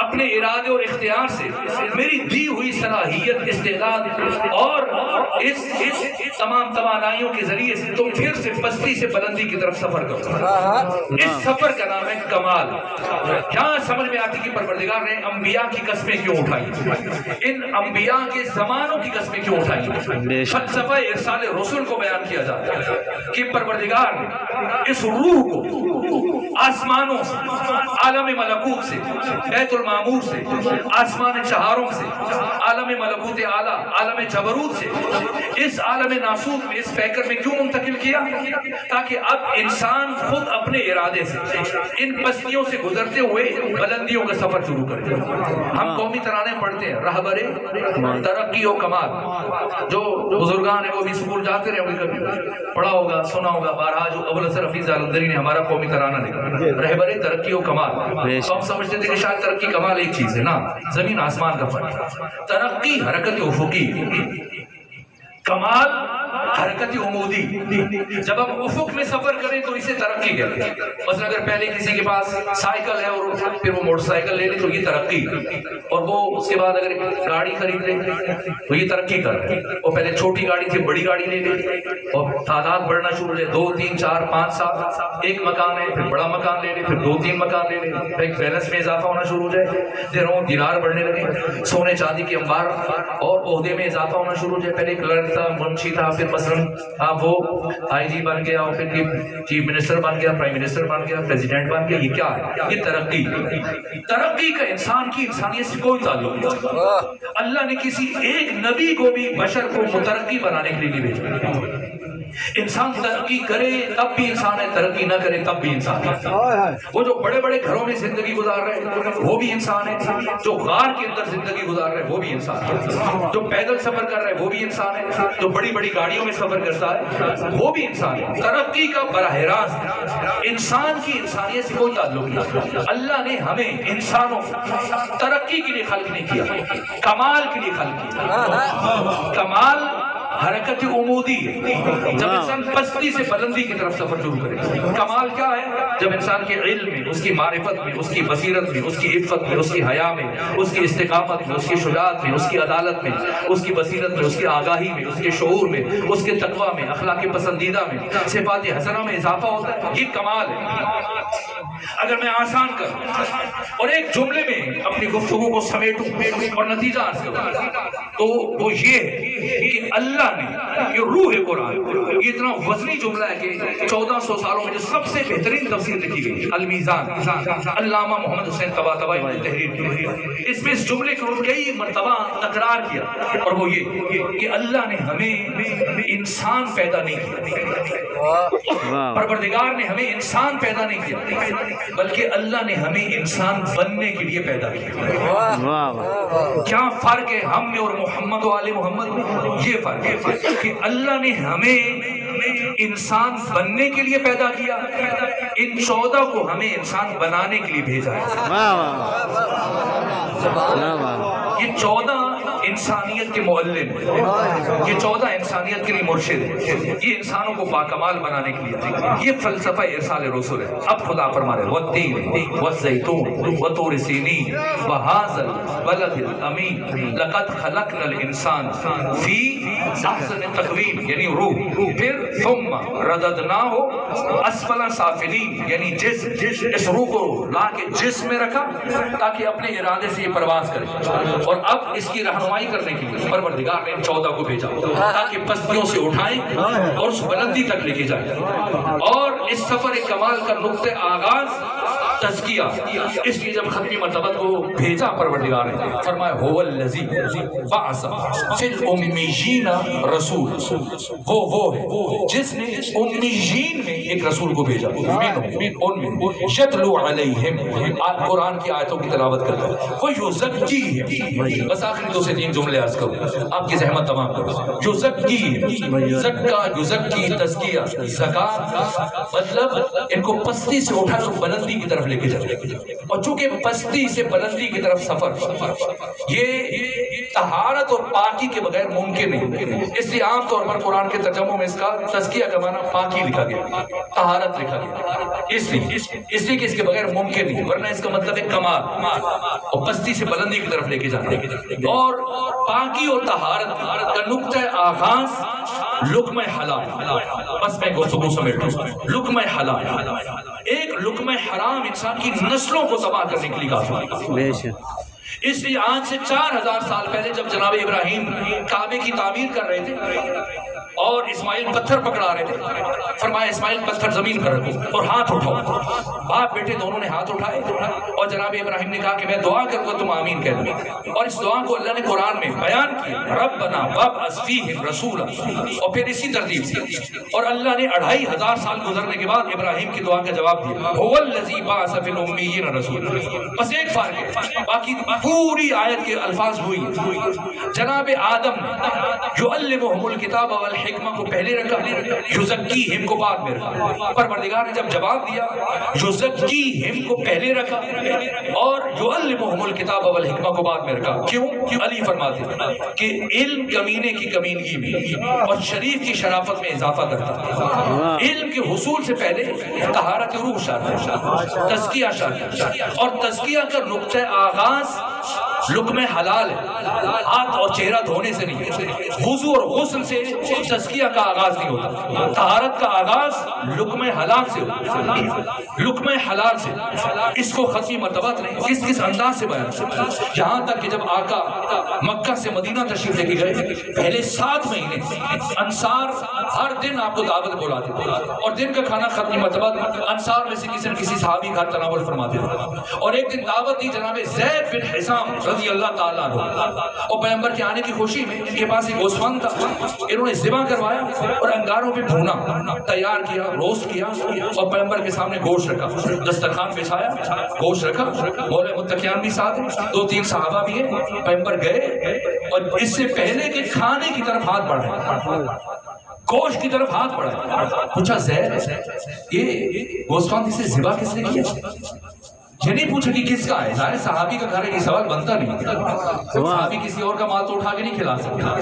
Speaker 1: اپنے ارادے اور اختیار سے میری دی ہوئی صلاحیت، استعداد اور اس تمام توانائیوں کے ذریعے سے تم پھر سے پستی سے بلندی کی طرف سفر کرو۔ اس سفر کا نام ہے کمال۔ کیا سمجھ میں آتی کہ پروردگار نے انبیاء کی قسمیں کیوں اٹھائی، ان انبیاء کے زمانوں کی قسمیں کیوں اٹھائی؟ فلسفہ ارسال رسول کو بیان کیا جاتا ہے کہ پروردگار نے اس روح کو آسمانوں سے، عالم ملکوت سے، بیت المعمور سے، آسمان چہاروں سے، عالم ملکوت اعلیٰ، عالم جبروت سے اس عالم ناسوت میں، اس پیکر میں کیوں منتقل کیا؟ تاکہ اب انسان خود اپنے ارادے سے ان پستیوں سے گزرتے ہوئے بلندیوں کا سفر شروع کرے۔ ہم قومی ترانے پڑھتے ہیں، رہبر ترقی و کمال، جو بزرگان ہیں وہ بھی سکول جاتے رہے ہوگے، کبھی پڑھا ہوگا، سنا ہوگا، بارہا جو ابو الحسن حفیظ جالندری نے ہمارا قومی ترانہ لکھا، رہبر ترقی و کمال۔ تو ہم سمجھتے تھے کہ شاید ترقی کمال ایک چیز ہے، نا، زمین آسمان کا فرق۔ ترقی حرکت افقی، کمال حرکت عمودی۔ جب ہم افق میں سفر کریں تو اسے ترقی کہتے ہیں۔ مثلا اگر پہلے کسی کے پاس سائیکل ہے اور پھر وہ موٹر سائیکل لے لے تو یہ ترقی، اور وہ اس کے بعد اگر گاڑی خرید لے تو یہ ترقی کر رہے ہیں۔ وہ پہلے چھوٹی گاڑی تھی، بڑی گاڑی لے لے اور تعداد بڑھنا شروع ہو جائے، 2 3 4 5 7، ایک مکان ہے پھر بڑا مکان لے لے، پھر 2 3 مکان لے لے، بینک بیلنس میں اضافہ ہونا شروع ہو جائے، درہم دینار بڑھنے لگے، سونے چاندی کے انبار اور عہدے میں اضافہ ہونا شروع ہو جائے۔ پہلے کلرک تھا، منشی تھا، پھر مثلاً وہ آئی جی بن گیا، اور پھر چیف منسٹر بن گیا، پرائم منسٹر بن گیا، پریزیڈنٹ بن گیا۔ یہ کیا ہے؟ یہ ترقی۔ ترقی کا انسان کی انسانیت سے کوئی تعلق نہیں۔ اللہ نے کسی ایک نبی کو بھی بشر کو مترقی بنانے کے لیے نہیں بھیجا۔ انسان ترقی کرے تب بھی انسان ہے، ترقی نہ کرے تب بھی انسان ہے۔ وہ جو بڑے بڑے گھروں میں زندگی گزار رہے ہیں وہ بھی انسان ہے، جو غار کے اندر زندگی گزار رہے ہیں وہ بھی انسان ہے، جو پیدل سفر کر رہے ہیں وہ بھی انسان ہے، جو بڑی بڑی گاڑیوں میں سفر کرتا ہے وہ بھی انسان ہے۔ ترقی کا براہ راست انسان کی انسانیت سے کوئی تعلق نہیں۔ اللہ نے ہمیں انسانوں ترقی کے لیے خلق نہیں کیا، کمال کے لیے خلق کیا۔ کمال حرکت عمودی ہے، جب انسان پستی سے بلندی کی طرف سفر شروع کرے۔ کمال کیا ہے؟ جب انسان کے علم میں، اس کی معرفت میں، اس کی بصیرت میں، اس کی عفت میں، اس کی حیا میں، اس کی استقامت میں، اس کی شجاعت میں، اس کی عدالت میں، اس کی بصیرت میں، اس کی آگاہی میں، اس کے شعور میں، اس کے تقوی میں، اخلاق پسندیدہ میں، صفات حسنہ میں اضافہ ہوتا ہے۔ یہ کمال ہے۔ اگر میں آسان کروں اور ایک جملے میں اپنی گفتگو کو سمیٹوں اور نتیجہ عرض کروں تو وہ یہ ہے کہ اللہ نے، یہ روح قرآن، یہ اتنا وزنی جملہ ہے کہ 1400 سالوں میں جو سب سے بہترین تفسیر لکھی گئی المیزان، علامہ محمد حسین طباطبائی نے تحریر کی، اس میں اس جملے کو کئی مرتبہ تکرار کیا، اور وہ یہ کہ اللہ نے ہمیں انسان پیدا نہیں کیا، پروردگار نے ہمیں انسان پیدا نہیں کیا، بلکہ اللہ نے ہمیں انسان بننے کے لیے پیدا کیا۔ کیا فرق ہے ہم میں اور محمد و آل محمد میں؟ یہ فرق ہے کہ اللہ نے ہمیں انسان بننے کے لیے پیدا کیا، ان 14 کو ہمیں انسان بنانے کے لیے بھیجا ہے۔ یہ 14 انسانیت کے معلم ہیں، یہ 14 انسانیت کے لیے مرشد ہیں، یہ انسانوں کو باکمال بنانے کے لیے۔ یہ فلسفہ ارسال رسول ہے۔ اب خدا فرما رہے والتین والزیتون وطور سینین وہذا البلد الامین لقد خلقنا الانسان فی احسن تقویم، یعنی روح، پھر ثم رددناہ اسفل سافلین، یعنی اس روح کو لا کے جسم میں رکھا تاکہ اپنے ارادے سے یہ پرواز کرے، اور اب اس کی رہنمائی کرنے کے لیے پروردگار نے 14 کو بھیجا تاکہ پستیوں سے اٹھائیں اور اس بلندی تک لے کے جائیں۔ اور اس سفر کمال کا نقطہ آغاز تزکیہ، اس لیے جب ختمی مرتبت کو بھیجا پروردگار نے فرمایا هو الذی بعث فی الامیین رسول، وہ ہے جس نے امیین میں ایک رسول کو بھیجا، ان میں یتلو علیہم، قرآن کی آیتوں کی تلاوت کرتا ہے، ویزکیہم، بس آخری 2 سے 3 جملے عرض کروں، آپ کی زحمت تمام کرو۔ یزکیہم، زکا یزکی، تزکیہ، زکات، مطلب ان کو پستی سے اٹھا کر بلندی کی طرف
Speaker 3: لے کے جائے. اور چونکہ پستی سے بلندی کی طرف سفر یہ طہارت اور پاکی کے بغیر ممکن نہیں، اس لیے عام طور پر قرآن کے ترجموں میں اس کا تزکیہ کا معنی پاکی لکھا گیا، طہارت لکھا گیا، اس لیے کہ اس کے بغیر ممکن نہیں، ورنہ اس کا مطلب ہے کمال اور پستی سے بلندی کی طرف لے کے جانا. اور پاکی اور طہارت کا نقطہ آغاز لقمہ حلال. بس میں گفتگو سمیٹوں. لقمہ حلال، ایک لقمہ حرام انسان کی نسلوں کو تباہ کرنے کے لیے کافی. اس لیے آج سے 4000 سال پہلے جب جناب ابراہیم کعبے کی تعمیر کر رہے تھے اور اسماعیل پتھر پکڑا رہے تھے، فرمایا اسماعیل پتھر زمین پر رکھو اور ہاتھ اٹھاؤ. باپ بیٹے دونوں نے ہاتھ اٹھائے اور جناب ابراہیم نے کہا کہ میں دعا کروں گا تم آمین کہہ دو. اور اس دعا کو اللہ نے قرآن میں بیان کیا، ربنا وابعث فیہم رسولا، اور پھر اسی ترتیب سے. اور اللہ نے 2500 سال گزرنے کے بعد ابراہیم کی دعا کا جواب دیا، هو الذی بعث فی الامیین رسولا. بس ایک فرق ہے، باقی پوری آیت کے الفاظ ہوئی. جناب آدم یعلمہم الکتاب والحکمہ کو پہلے رکھا، یزکیہم کو بعد میں رکھا. پروردگار نے جب جواب دیا یزکیہم کو پہلے رکھا اور یعلمہم الکتاب والحکمہ کو بعد میں رکھا. کیوں؟ علی فرماتے ہیں کہ علم کمینے کی کمینگی میں اور شریف کی شرافت میں اضافہ کرتا ہے. علم کے حصول سے پہلے طہارت روح شرط ہے، تزکیہ شرط ہے، اور تزکیہ کا نقطہ آغاز لقمہ حلال ہے. ہاتھ اور چہرہ دھونے سے نہیں، وضو اور غسل سے تزکیہ کا آغاز نہیں ہوتا. طہارت کا آغاز لقمہ حلال سے ہوتا ہے، لقمہ حلال سے. اس کو ختمی مرتبہ نہیں کس انداز سے بیان کرتا ہے. یہاں تک کہ جب آقا مکہ سے مدینہ تشریف لے کے گئے، پہلے 7 مہینے انصار ہر دن آپ کو دعوت بلاتے تھے اور دن کا کھانا ختمی مرتبہ انصار میں سے کسی نہ کسی صحابی کا تناول فرماتے تھے. اور ایک دن دعوت دی جناب زید بن حسام رضی اللہ تعالیٰ عنہ، اور پیغمبر کے آنے کی خوشی میں ان کے پاس ایک گوسفند تھا، انہوں نے ذبح کروایا اور انگاروں پہ بھونا، تیار کیا، روسٹ کیا اور پیغمبر کے سامنے گوشت رکھا، دسترخوان بچھایا، گوشت رکھا. مولے متقیان بھی ساتھ ہیں، 2-3 صحابہ بھی ہیں. پیغمبر گئے اور اس سے پہلے کہ کھانے کی طرف ہاتھ بڑھائے، گوشت کی طرف ہاتھ بڑھائے، پوچھا زید یہ گوسفند اسے ذبح کس نے کیا؟ یہ نہیں پوچھا کہ کس کا ہے. ظاہر صحابی کا گھر ہے، یہ سوال بنتا نہیں. صحابی کسی اور کا مال تو اٹھا کے نہیں کھلا سکتا.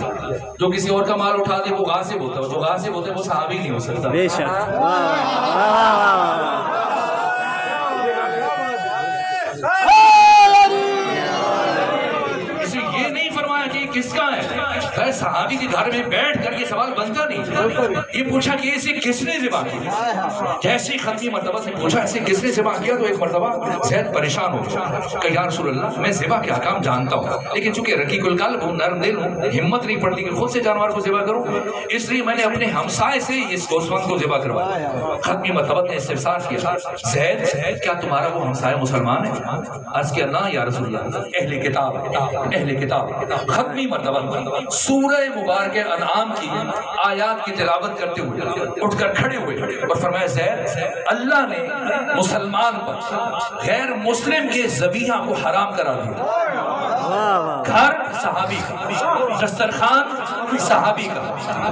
Speaker 3: جو کسی اور کا مال اٹھا دے وہ غاصب ہوتا ہے، جو غاصب ہوتا ہے وہ صحابی نہیں ہو سکتا.
Speaker 2: بے شک.
Speaker 3: اس لیے یہ نہیں فرمایا کہ کس کا ہے. صحابی کے گھر میں بیٹھ کر یہ سوال بنتا نہیں. یہ پوچھا کہ اسے کس نے ذبح کیا. جیسے ختمی مرتبہ سے پوچھا ایسے کس نے ذبح کیا تو ایک مرتبہ زید پریشان ہو گیا کہ یا رسول اللہ میں ذبح کے احکام جانتا ہوں، لیکن چونکہ رقیق القلب ہوں، نرم دل ہوں، ہمت نہیں پڑتی کہ خود سے جانور کو ذبح کروں، اس لیے میں نے اپنے ہمسائے سے اس گوسفند کو ذبح کروایا. ختمی مرتبہ نے استفسار کیا، زید کیا تمہارا وہ ہمسائے مسلمان ہے؟ عرض کیا نہ یا رسول اللہ، اہل کتاب، اہل کتاب. ختمی مرتبہ سورہ مبارکہ انعام کی آیات کی تلاوت کرتے ہوئے اٹھ کر کھڑے ہوئے اور فرمایا زید اللہ نے مسلمان پر غیر مسلم کے ذبیحہ کو حرام کرا دیا. گھر صحابی کا، دسترخوان صحابی کا،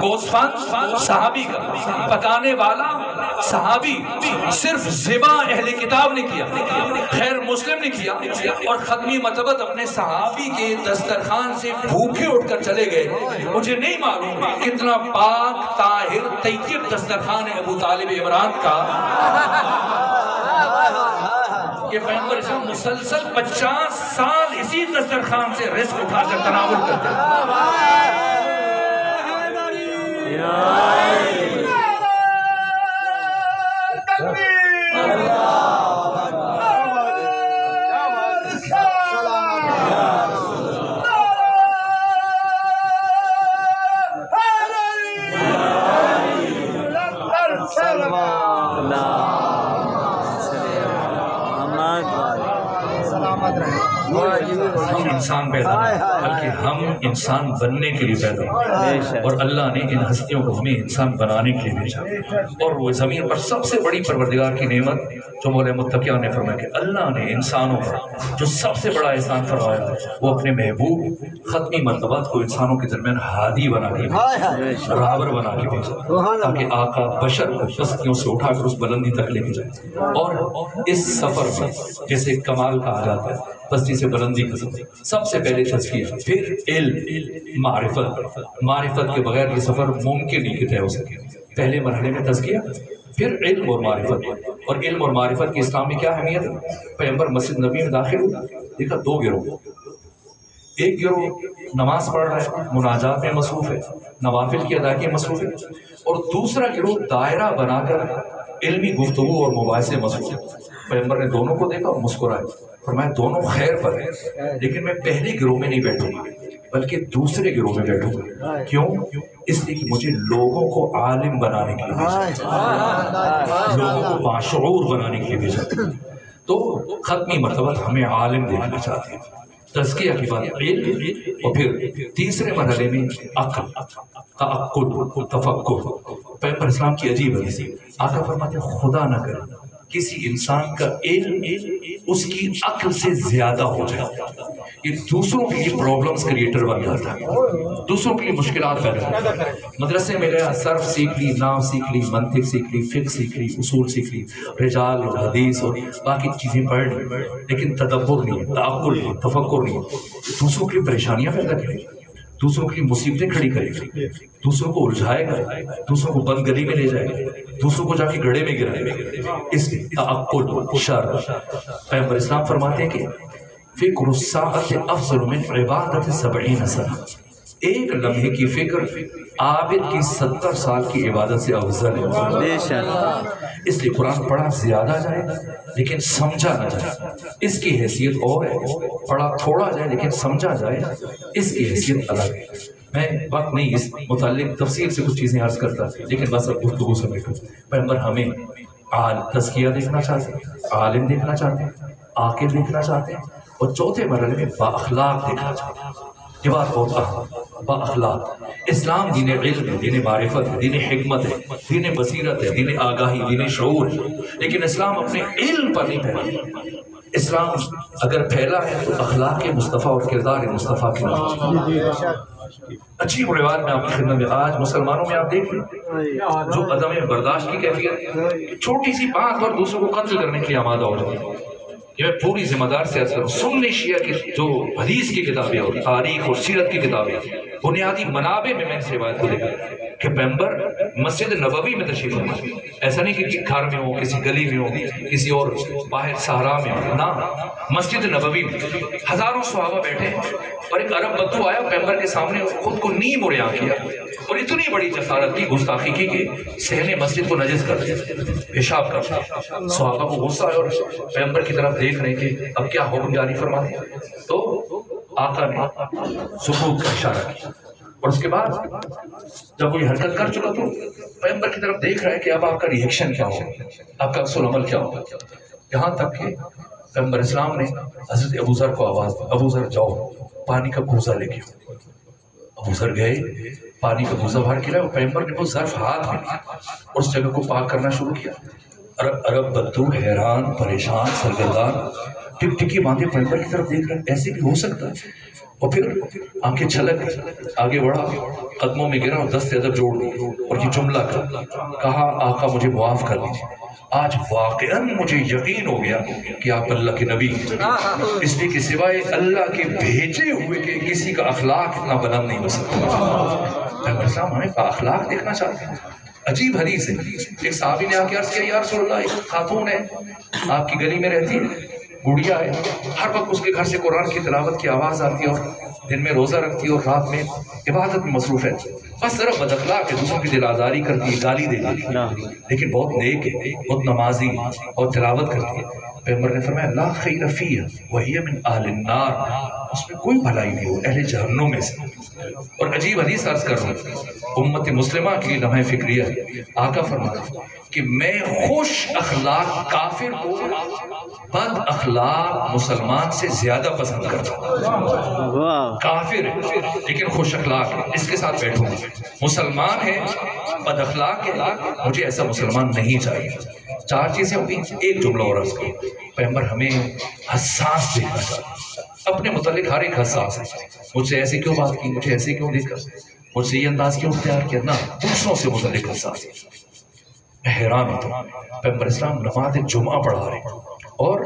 Speaker 3: گوسفند صحابی کا، پکانے والا صحابی. صرف ذبح اہل کتاب نے کیا، غیر مسلم نے کیا. اور ختمی مرتبہ اپنے صحابی کے دسترخوان سے بھوکے اٹھ کر چلے گئے. مجھے نہیں معلوم کتنا پاک طاہر طیب دسترخوان ہے ابو طالب عمران کا. یہ پیغمبر اسلام مسلسل 50 سال اسی دسترخوان سے رزق اٹھا کر تناول کرتے ہیں. ہم انسان پیدا نہیں بلکہ ہم انسان بننے کے لیے پیدا ہوئے اور اللہ نے ان ہستیوں کو ہمیں انسان بنانے کے لیے بھیجا. اور وہ زمین پر سب سے بڑی پروردگار کی نعمت جو مولا متقیان نے فرمایا کہ اللہ نے انسانوں پر جو سب سے بڑا احسان فرمایا وہ اپنے محبوب ختمی مرتبات کو انسانوں کے درمیان ہادی بنا کے بھیجا، راہبر بنا کے بھیجا، تاکہ آقا بشر کو پستیوں سے اٹھا کر اس بلندی تک لے کے جائے۔ اور اس سفر میں جیسے کمال کہا جاتا ہے، پستی سے بلندی کا سفر، سب سے پہلے تزکیہ، پھر علم، معرفت کے بغیر یہ سفر ممکن نہیں کہ طے ہو سکے۔ پہلے مرحلے میں تزکیہ، پھر علم اور معرفت، اور علم اور معرفت کی اسلام میں کیا اہمیت ہے؟ پیغمبر مسجد نبی میں داخل ہوا، دیکھا دو گروہ، ایک گروہ نماز پڑھ رہا ہے، مناجات میں مصروف ہے، نوافل کی ادائیگی میں مصروف ہے، اور دوسرا گروہ دائرہ بنا کر علمی گفتگو اور مباحثے میں مصروف ہے۔ پیغمبر نے دونوں کو دیکھا اور مسکرائے، فرمایا دونوں خیر پر ہیں، لیکن میں پہلے گروہ میں نہیں بیٹھوں گا بلکہ دوسرے گروہ میں بیٹھوں گا۔ کیوں؟ اس لیے کہ مجھے لوگوں کو عالم بنانے کے لیے بھیجا، لوگوں کو باشعور بنانے کے لیے بھیجا۔ تو ختمی مرتبہ ہمیں عالم دیکھنا چاہتے ہیں، تزکیہ کی بات علم، اور پھر تیسرے مرحلے میں عقل، تعقل، تفکر۔ پیغمبر اسلام کی عجیب حدیث ہے، آقا فرماتے ہیں خدا نہ کرے کسی انسان کا علم اس کی عقل سے زیادہ ہو جائے، یہ دوسروں کے لیے پرابلمز کریٹر بن جاتا ہے، دوسروں کے لیے مشکلات پیدا کرتا ہے۔ مدرسے میں گیا، صرف سیکھ لی، نحو سیکھ لی، منطق سیکھ لی، فقہ سیکھ لی، اصول سیکھ لی، رجال اور حدیث اور باقی چیزیں پڑھ لی، لیکن تدبر نہیں ہے، تعقل نہیں، تفکر نہیں ہے، دوسروں کے لیے پریشانیاں پیدا کرے گا، دوسروں کی مصیبتیں کھڑی کرے گا، دوسروں کو الجھائے گا، دوسروں کو بند گلی میں لے جائے گا، دوسروں کو جا کے گڑھے میں گرائے گا۔ اس لیے تعقل شرع۔ پیغمبر اسلام فرماتے ہیں کہ فکر الساعۃ افضل من عبادت 70 سنہ، ایک لمحے کی فکر عابد کی 70 سال کی عبادت سے افضل ہے۔ اس لیے قرآن پڑھا زیادہ جائے لیکن سمجھا نہ جائے، اس کی حیثیت اور ہے، پڑھا تھوڑا جائے لیکن سمجھا جائے، اس کی حیثیت الگ ہے۔ میں وقت نہیں اس متعلق تفصیل سے کچھ چیزیں عرض کرتا، لیکن بس اب گفتگو سمیٹوں۔ پیغمبر ہمیں تزکیہ دیکھنا چاہتے ہیں، عالم دیکھنا چاہتے ہیں، عاقل دیکھنا چاہتے ہیں، اور چوتھے مرحلے میں با اخلاق دیکھنا چاہتے ہیں۔ یہ بات بہت اہم، با اخلاق۔ اسلام دین علم ہے، دین معرفت ہے، دین حکمت ہے، دین بصیرت ہے، دین آگاہی، دین شعور ہے، لیکن اسلام اپنے علم پر نہیں پھیلا۔ اسلام اگر پھیلا ہے تو اخلاق مصطفیٰ اور کردار مصطفیٰ کی نتیجہ۔ اچھی روایت میں آپ کی خدمت میں آج مسلمانوں میں آپ دیکھ لیں جو عدم برداشت کی کیفیت، چھوٹی سی بات پر دوسروں کو قتل کرنے کے لیے آمادہ ہو جاتی ہے۔ یہ میں پوری ذمہ دار سے عرض کروں، سنی شیعہ کی جو حدیث کی کتابیں اور تاریخ اور سیرت کی کتابیں، بنیادی منابع میں نے اس روایت کو دیکھا کہ پیغمبر مسجد نبوی میں تشریف فرما، ایسا نہیں کہ گھر میں ہو، کسی گلی میں ہو، کسی اور باہر صحرا میں ہو، نہ، مسجد نبوی میں ہزاروں صحابہ بیٹھے اور ایک عرب بدو آیا پیغمبر کے سامنے، خود کو نیم اور یہاں کیا اور اتنی بڑی جسارت کی، گستاخی کی کہ صحن مسجد کو نجس کر دیا، پیشاب کر دیا۔ صحابہ کو غصہ آیا اور پیغمبر کی طرف دیکھ رہے کہ اب کیا حکم جاری فرما دیا، تو آقا نے سکوت کا اشارہ کیا، اور اس کے بعد جب وہ یہ حرکت کر چکا تو پیغمبر کی طرف دیکھ رہا ہے کہ اب آپ کا ریئیکشن کیا ہوگا، آپ کا عکس العمل کیا ہوگا۔ یہاں تک کہ پیغمبر اسلام نے حضرت ابو ذر کو آواز دی، ابو ذر جاؤ پانی کا کوزہ لے کے۔ ابو ذر گئے، پانی کا کوزہ بھر کے لائے، اور پیغمبر نے وہ ظرف ہاتھ میں لیا اور اس جگہ کو پاک کرنا شروع کیا۔ عرب بدو حیران، پریشان، سرگردان، ٹک ٹکی باندھے پیغمبر کی طرف دیکھ رہے ہیں، ایسے بھی ہو سکتا ہے؟ اور پھر آنکھیں چھلک گئی، آگے بڑھا، قدموں میں گرا اور دست ادب جوڑ دی اور یہ جملہ کہا، آقا مجھے معاف کر دیجیے، آج واقعاً مجھے یقین ہو گیا کہ آپ اللہ کے نبی ہیں، اس لیے کہ سوائے اللہ کے بھیجے ہوئے کہ کسی کا اخلاق اتنا بلند نہیں ہو سکتا۔ پیغمبر صاحب ہمیں با اخلاق دیکھنا چاہتے ہیں۔ عجیب حدیث ہے، ایک صحابی نے آ کے عرض کیا، یا رسول اللہ ایک خاتون ہے آپ کی گلی میں رہتی ہے، گڑیا ہے، ہر وقت اس کے گھر سے قرآن کی تلاوت کی آواز آتی ہے اور دن میں روزہ رکھتی ہے اور رات میں عبادت میں مصروف ہے، بس صرف بد اخلاق ہے، دوسروں کی دل آزاری کرتی ہے، گالی دیتی ہے، لیکن بہت نیک ہے، بہت نمازی اور تلاوت کرتی ہے۔ پیغمبر نے فرمایا لا خیر فیہ وہی من اہل النار، اس میں کوئی بھلائی نہیں ہو، اہل جہنم میں سے۔ اور عجیب حدیث عرض کر رہا ہوں، امت مسلمہ کی لمحہ فکریہ ہے، آقا فرماتا کہ میں خوش اخلاق کافر کو بد اخلاق مسلمان سے زیادہ پسند کرتا ہوں۔ کافر ہے لیکن خوش اخلاق ہے، اس کے ساتھ بیٹھوں گا، مسلمان ہے بد اخلاق ہے، مجھے ایسا مسلمان نہیں چاہیے۔ 4 چیزیں ہوگی، ایک جملہ اور عرض کرو، پیغمبر ہمیں حساس دیکھنا چاہتا، اپنے متعلق ہر ایک حساس ہے، مجھ سے ایسے کیوں بات کی، مجھے ایسے کیوں دیکھا، مجھ سے یہ انداز کیوں اختیار کیا، نہ دوسروں سے متعلق حساس ہے۔ میں حیران ہوتا، پیغمبر اسلام نماز جمعہ پڑھا رہے اور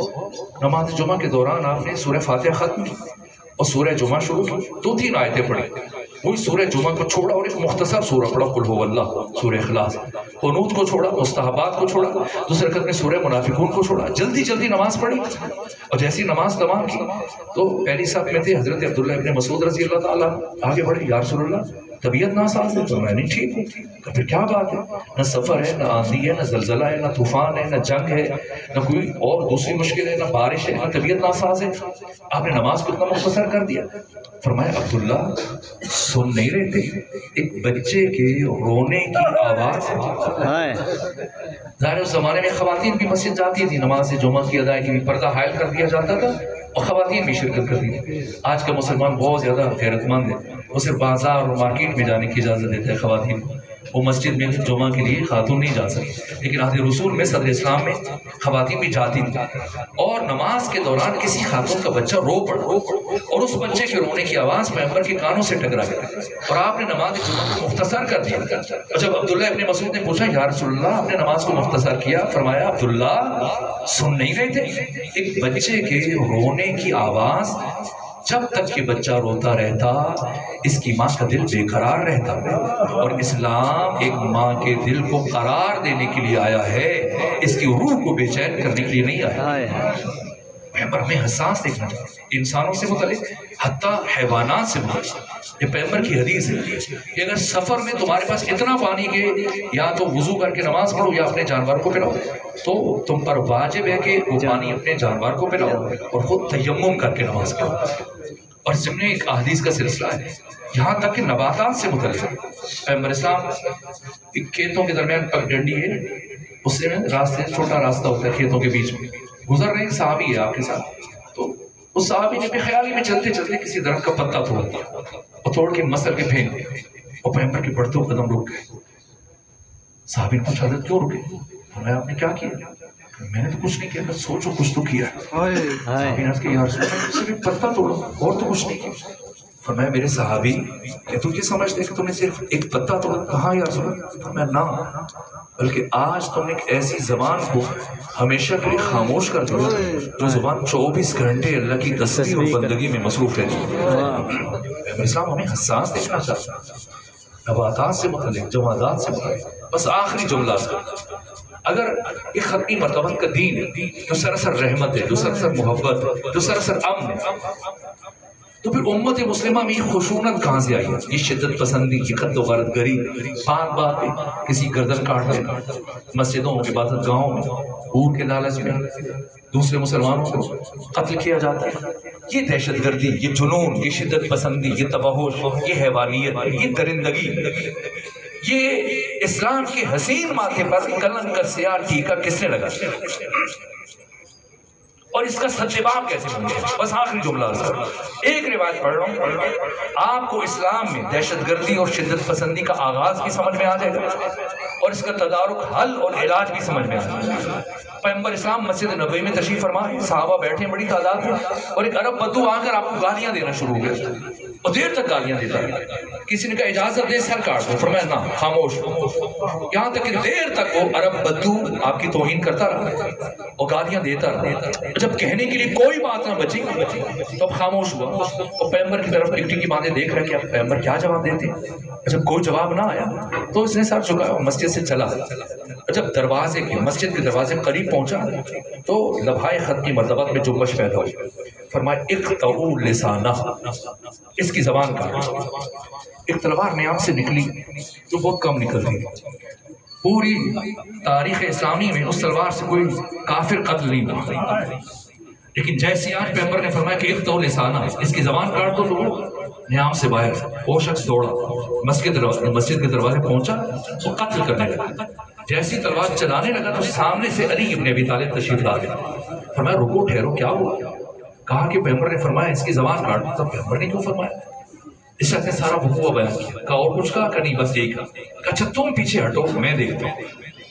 Speaker 3: نماز جمعہ کے دوران آپ نے سورہ فاتحہ ختم کی اور سورہ جمعہ شروع کی، 2-3 آیتیں پڑھی، وہی سورہ جمعہ کو چھوڑا اور ایک مختصر سورہ پڑھا، قل هو اللہ، سورہ اخلاص، قنوت کو چھوڑا، مستحبات کو چھوڑا، دوسرے رکعت میں سورہ منافقون کو چھوڑا، جلدی جلدی نماز پڑھی اور جیسی نماز تمام کی تو پہلی صف میں تھے حضرت عبداللہ ابن مسعود رضی اللہ تعالیٰ، آگے بڑھے، یا رسول اللہ طبیعت ناساز ہے، تو میں نہیں ٹھیک ہوں، کہ پھر کیا بات ہے، نہ سفر ہے، نہ آندھی ہے، نہ زلزلہ ہے، نہ طوفان ہے، نہ جنگ ہے، نہ کوئی اور دوسری مشکل ہے، نہ بارش ہے، نہ طبیعت ناساز ہے، آپ نے نماز کو اتنا مختصر کر دیا۔ فرمایا عبداللہ سن نہیں رہے تھے ایک بچے کے رونے کی آواز ہے۔ ظاہر اس زمانے میں خواتین بھی مسجد جاتی تھی، نماز جمعہ کی ادائیگی میں پردہ حائل کر دیا جاتا تھا اور خواتین بھی شرکت کرتی تھی۔ آج کا مسلمان بہت زیادہ غیرت مند ہے، وہ صرف بازار اور مارکیٹ میں جانے کی اجازت دیتا ہے خواتین کو، وہ مسجد میں جمعہ کے لیے خاتون نہیں جا سکتی، لیکن عہد رسول میں صدر اسلام میں خواتین بھی جاتی تھی اور نماز کے دوران کسی خاتون کا بچہ رو پڑا اور اس بچے کے رونے کی آواز پیغمبر کے کانوں سے ٹکرا گئی اور آپ نے نماز جمعہ کو مختصر کر دیا۔ اور جب عبداللہ ابن مسعود نے پوچھا یا رسول اللہ آپ نے نماز کو مختصر کیا، فرمایا عبداللہ سن نہیں رہے تھے ایک بچے کے رونے کی آواز، جب تک کہ بچہ روتا رہتا اس کی ماں کا دل بے قرار رہتا، اور اسلام ایک ماں کے دل کو قرار دینے کے لیے آیا ہے، اس کی روح کو بے چین کرنے کے لیے نہیں آیا۔ پیغمبر ہمیں حساس دیکھنا چاہیے، انسانوں سے متعلق، حتیٰ حیوانات سے متعلق۔ یہ پیغمبر کی حدیث ہے کہ اگر سفر میں تمہارے پاس اتنا پانی کہ یا تو وضو کر کے نماز پڑھو یا اپنے جانور کو پلاؤ، تو تم پر واجب ہے کہ وہ پانی اپنے جانور کو پلاؤ اور خود تیمم کر کے نماز پڑھو۔ اور اس میں ایک احادیث کا سلسلہ ہے یہاں تک کہ نباتات سے متعلق۔ پیغمبر اسلام ایک کھیتوں کے درمیان پگ ڈنڈی ہے، اس سے راستے چھوٹا راستہ ہوتا ہے کھیتوں کے بیچ میں، گزر رہے ایک صحابی ہے آپ کے ساتھ، تو اس صحابی نے خیالی میں چلتے چلتے کسی درخت کا پتا توڑ دیا اور توڑ کے مسل کے پھینک دیا اور پیغمبر کے بڑھتے ہوئے قدم رک گئے۔ صحابی نے پوچھا حضرت کیوں رکے؟ فرمایا آپ نے کیا کیا؟ میں نے تو کچھ نہیں کیا، میں سوچو کچھ تو کیا ہے۔ صحابی نے عرض کیا یا رسول اللہ صرف ایک پتا توڑا اور تو کچھ نہیں کیا۔ فرمایا میرے صحابی کہ تو یہ سمجھتے کہ تم نے صرف ایک پتا توڑا؟ کہاں یا رسول اللہ؟ فرمایا نہ، بلکہ آج تم نے ایک ایسی زبان کو ہمیشہ کے لیے خاموش کر دیا جو زبان 24 گھنٹے اللہ کی تسبیح اور بندگی میں مصروف رہتی ہے۔ اسلام ہمیں حساس دیکھنا چاہتا ہے، نباتات سے متعلق، جمادات سے متعلق۔ بس آخری جملہ اگر یہ ختمی مرتبہ کا دین ہے جو سراسر رحمت ہے، جو سراسر محبت ہے، جو سراسر امن ہے، تو پھر امت مسلمہ میں یہ خشونت کہاں سے آئی ہے؟ یہ شدت پسندی، یہ قتل و غارت گری، بات پہ کسی گردن کاٹ دینا، مسجدوں عبادت گاہوں میں حور کے لالچ میں دوسرے مسلمانوں کو قتل کیا جاتا ہے۔ یہ دہشت گردی، یہ جنون، یہ شدت پسندی، یہ تباہش، یہ حیوانیت، یہ درندگی، یہ اسلام کے حسین ماتھے پر کلنک کا سیاہ ٹیکا کس نے لگا اور اس کا سچ باب کیسے بن گیا؟ بس آخری جملہ ایک روایت پڑھ رہا ہوں، آپ کو اسلام میں دہشت گردی اور شدت پسندی کا آغاز بھی سمجھ میں آ جائے گا اور اس کا تدارک، حل اور علاج بھی سمجھ میں آ جائے گا۔ پیغمبر اسلام مسجد نبوی میں تشریف فرما ہے، صحابہ بیٹھے بڑی تعداد میں، اور ایک عرب بدو آ کر آپ کو گالیاں دینا شروع ہو گیا اور دیر تک گالیاں دیتا ہے۔ کسی نے کہا اجازت دے سر کاٹ دو، فرمایا نہ، خاموش، یہاں تک کہ دیر تک وہ عرب بدو آپ کی توہین کرتا رہا اور گالیاں دیتا رہا۔ جب کہنے کے لیے کوئی بات نہ بچی تو اب خاموش ہوا اور پیغمبر کی طرف ٹک ٹکی باندھے دیکھ رہا کہ اب پیغمبر کیا جواب دیتے ہیں۔ جب کوئی جواب نہ آیا تو اس نے سر جھکایا اور مسجد سے چلا۔ جب دروازے کے مسجد کے دروازے قریب پہنچا تو لبھائے خط کی مرتبہ میں جنبش پیدا ہوئی۔ فرمایا اقطعوا لسانہ، اس کی زبان کاٹ۔ ایک تلوار نیام سے نکلی جو بہت کم نکلتی ہے، پوری تاریخ اسلامی میں اس تلوار سے کوئی کافر قتل نہیں ہوا، لیکن جیسے آج پیغمبر نے فرمایا کہ اقطعوا لسانہ، اس کی زبان کاٹ دو، تو وہ نیام سے باہر وہ شخص دوڑا، مسجد کے دروازے پہنچا وہ قتل کرنے لگا۔ جیسی تلوار چلانے لگا تو سامنے سے علی ابن ابی طالب تشریف لا گئے۔ فرمایا رکو، ٹھہرو، کیا ہوا؟ کہا کہ پیغمبر نے فرمایا اس کی زبان کاٹ دو۔ تب پیغمبر نے کیوں فرمایا؟ اس شخص نے سارا وقوع بیان کیا، کہا اور کچھ کہا کہ نہیں، بس یہی کہا۔ اچھا تم پیچھے ہٹو، میں دیکھتا ہوں۔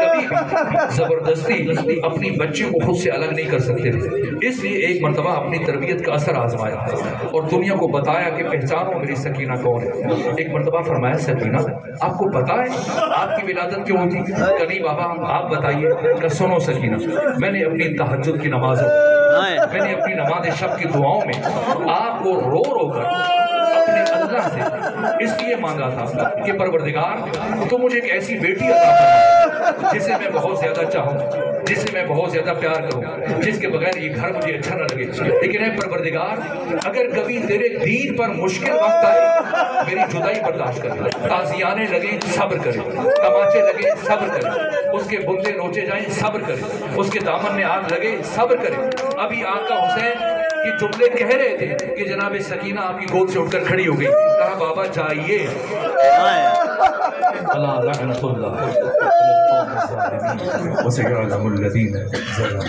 Speaker 3: کبھی بھی زبردستی اپنی بچی کو خود سے الگ نہیں کر سکتے تھے، اس لیے ایک مرتبہ اپنی تربیت کا اثر آزمایا اور دنیا کو بتایا کہ پہچانو میری سکینہ کون ہے۔ ایک مرتبہ فرمایا سکینہ آپ کو پتا ہے آپ کی ولادت کیوں ہوئی تھی؟ کہ نہیں بابا آپ بتائیے۔ کہ سنو سکینہ، میں نے اپنی تہجد کی نمازوں، میں نے اپنی نماز شب کی دعاؤں میں آپ کو رو رو کر اپنے اللہ سے اس لیے مانگا تھا کہ پروردگار تو مجھے ایک ایسی بیٹی عطا فرما جسے میں بہت زیادہ چاہوں، جس سے میں بہت زیادہ پیار کروں، جس کے بغیر یہ گھر مجھے اچھا نہ لگے، لیکن اے پروردگار اگر کبھی تیرے دین پر مشکل وقت آئے میری جدائی برداشت کرے، تازیانے لگے صبر کرے، تماچے لگے صبر کرے، اس کے بندے نوچے جائیں صبر کرے، اس کے دامن میں آگ لگے صبر کرے۔ ابھی آقا حسین یہ جملے کہہ رہے تھے کہ جناب سکینہ آپ کی گود سے اٹھ کر کھڑی ہو گئی، کہا بابا جائیے۔ اللہ لعنت اللہ وسيعلم الذين ظلموا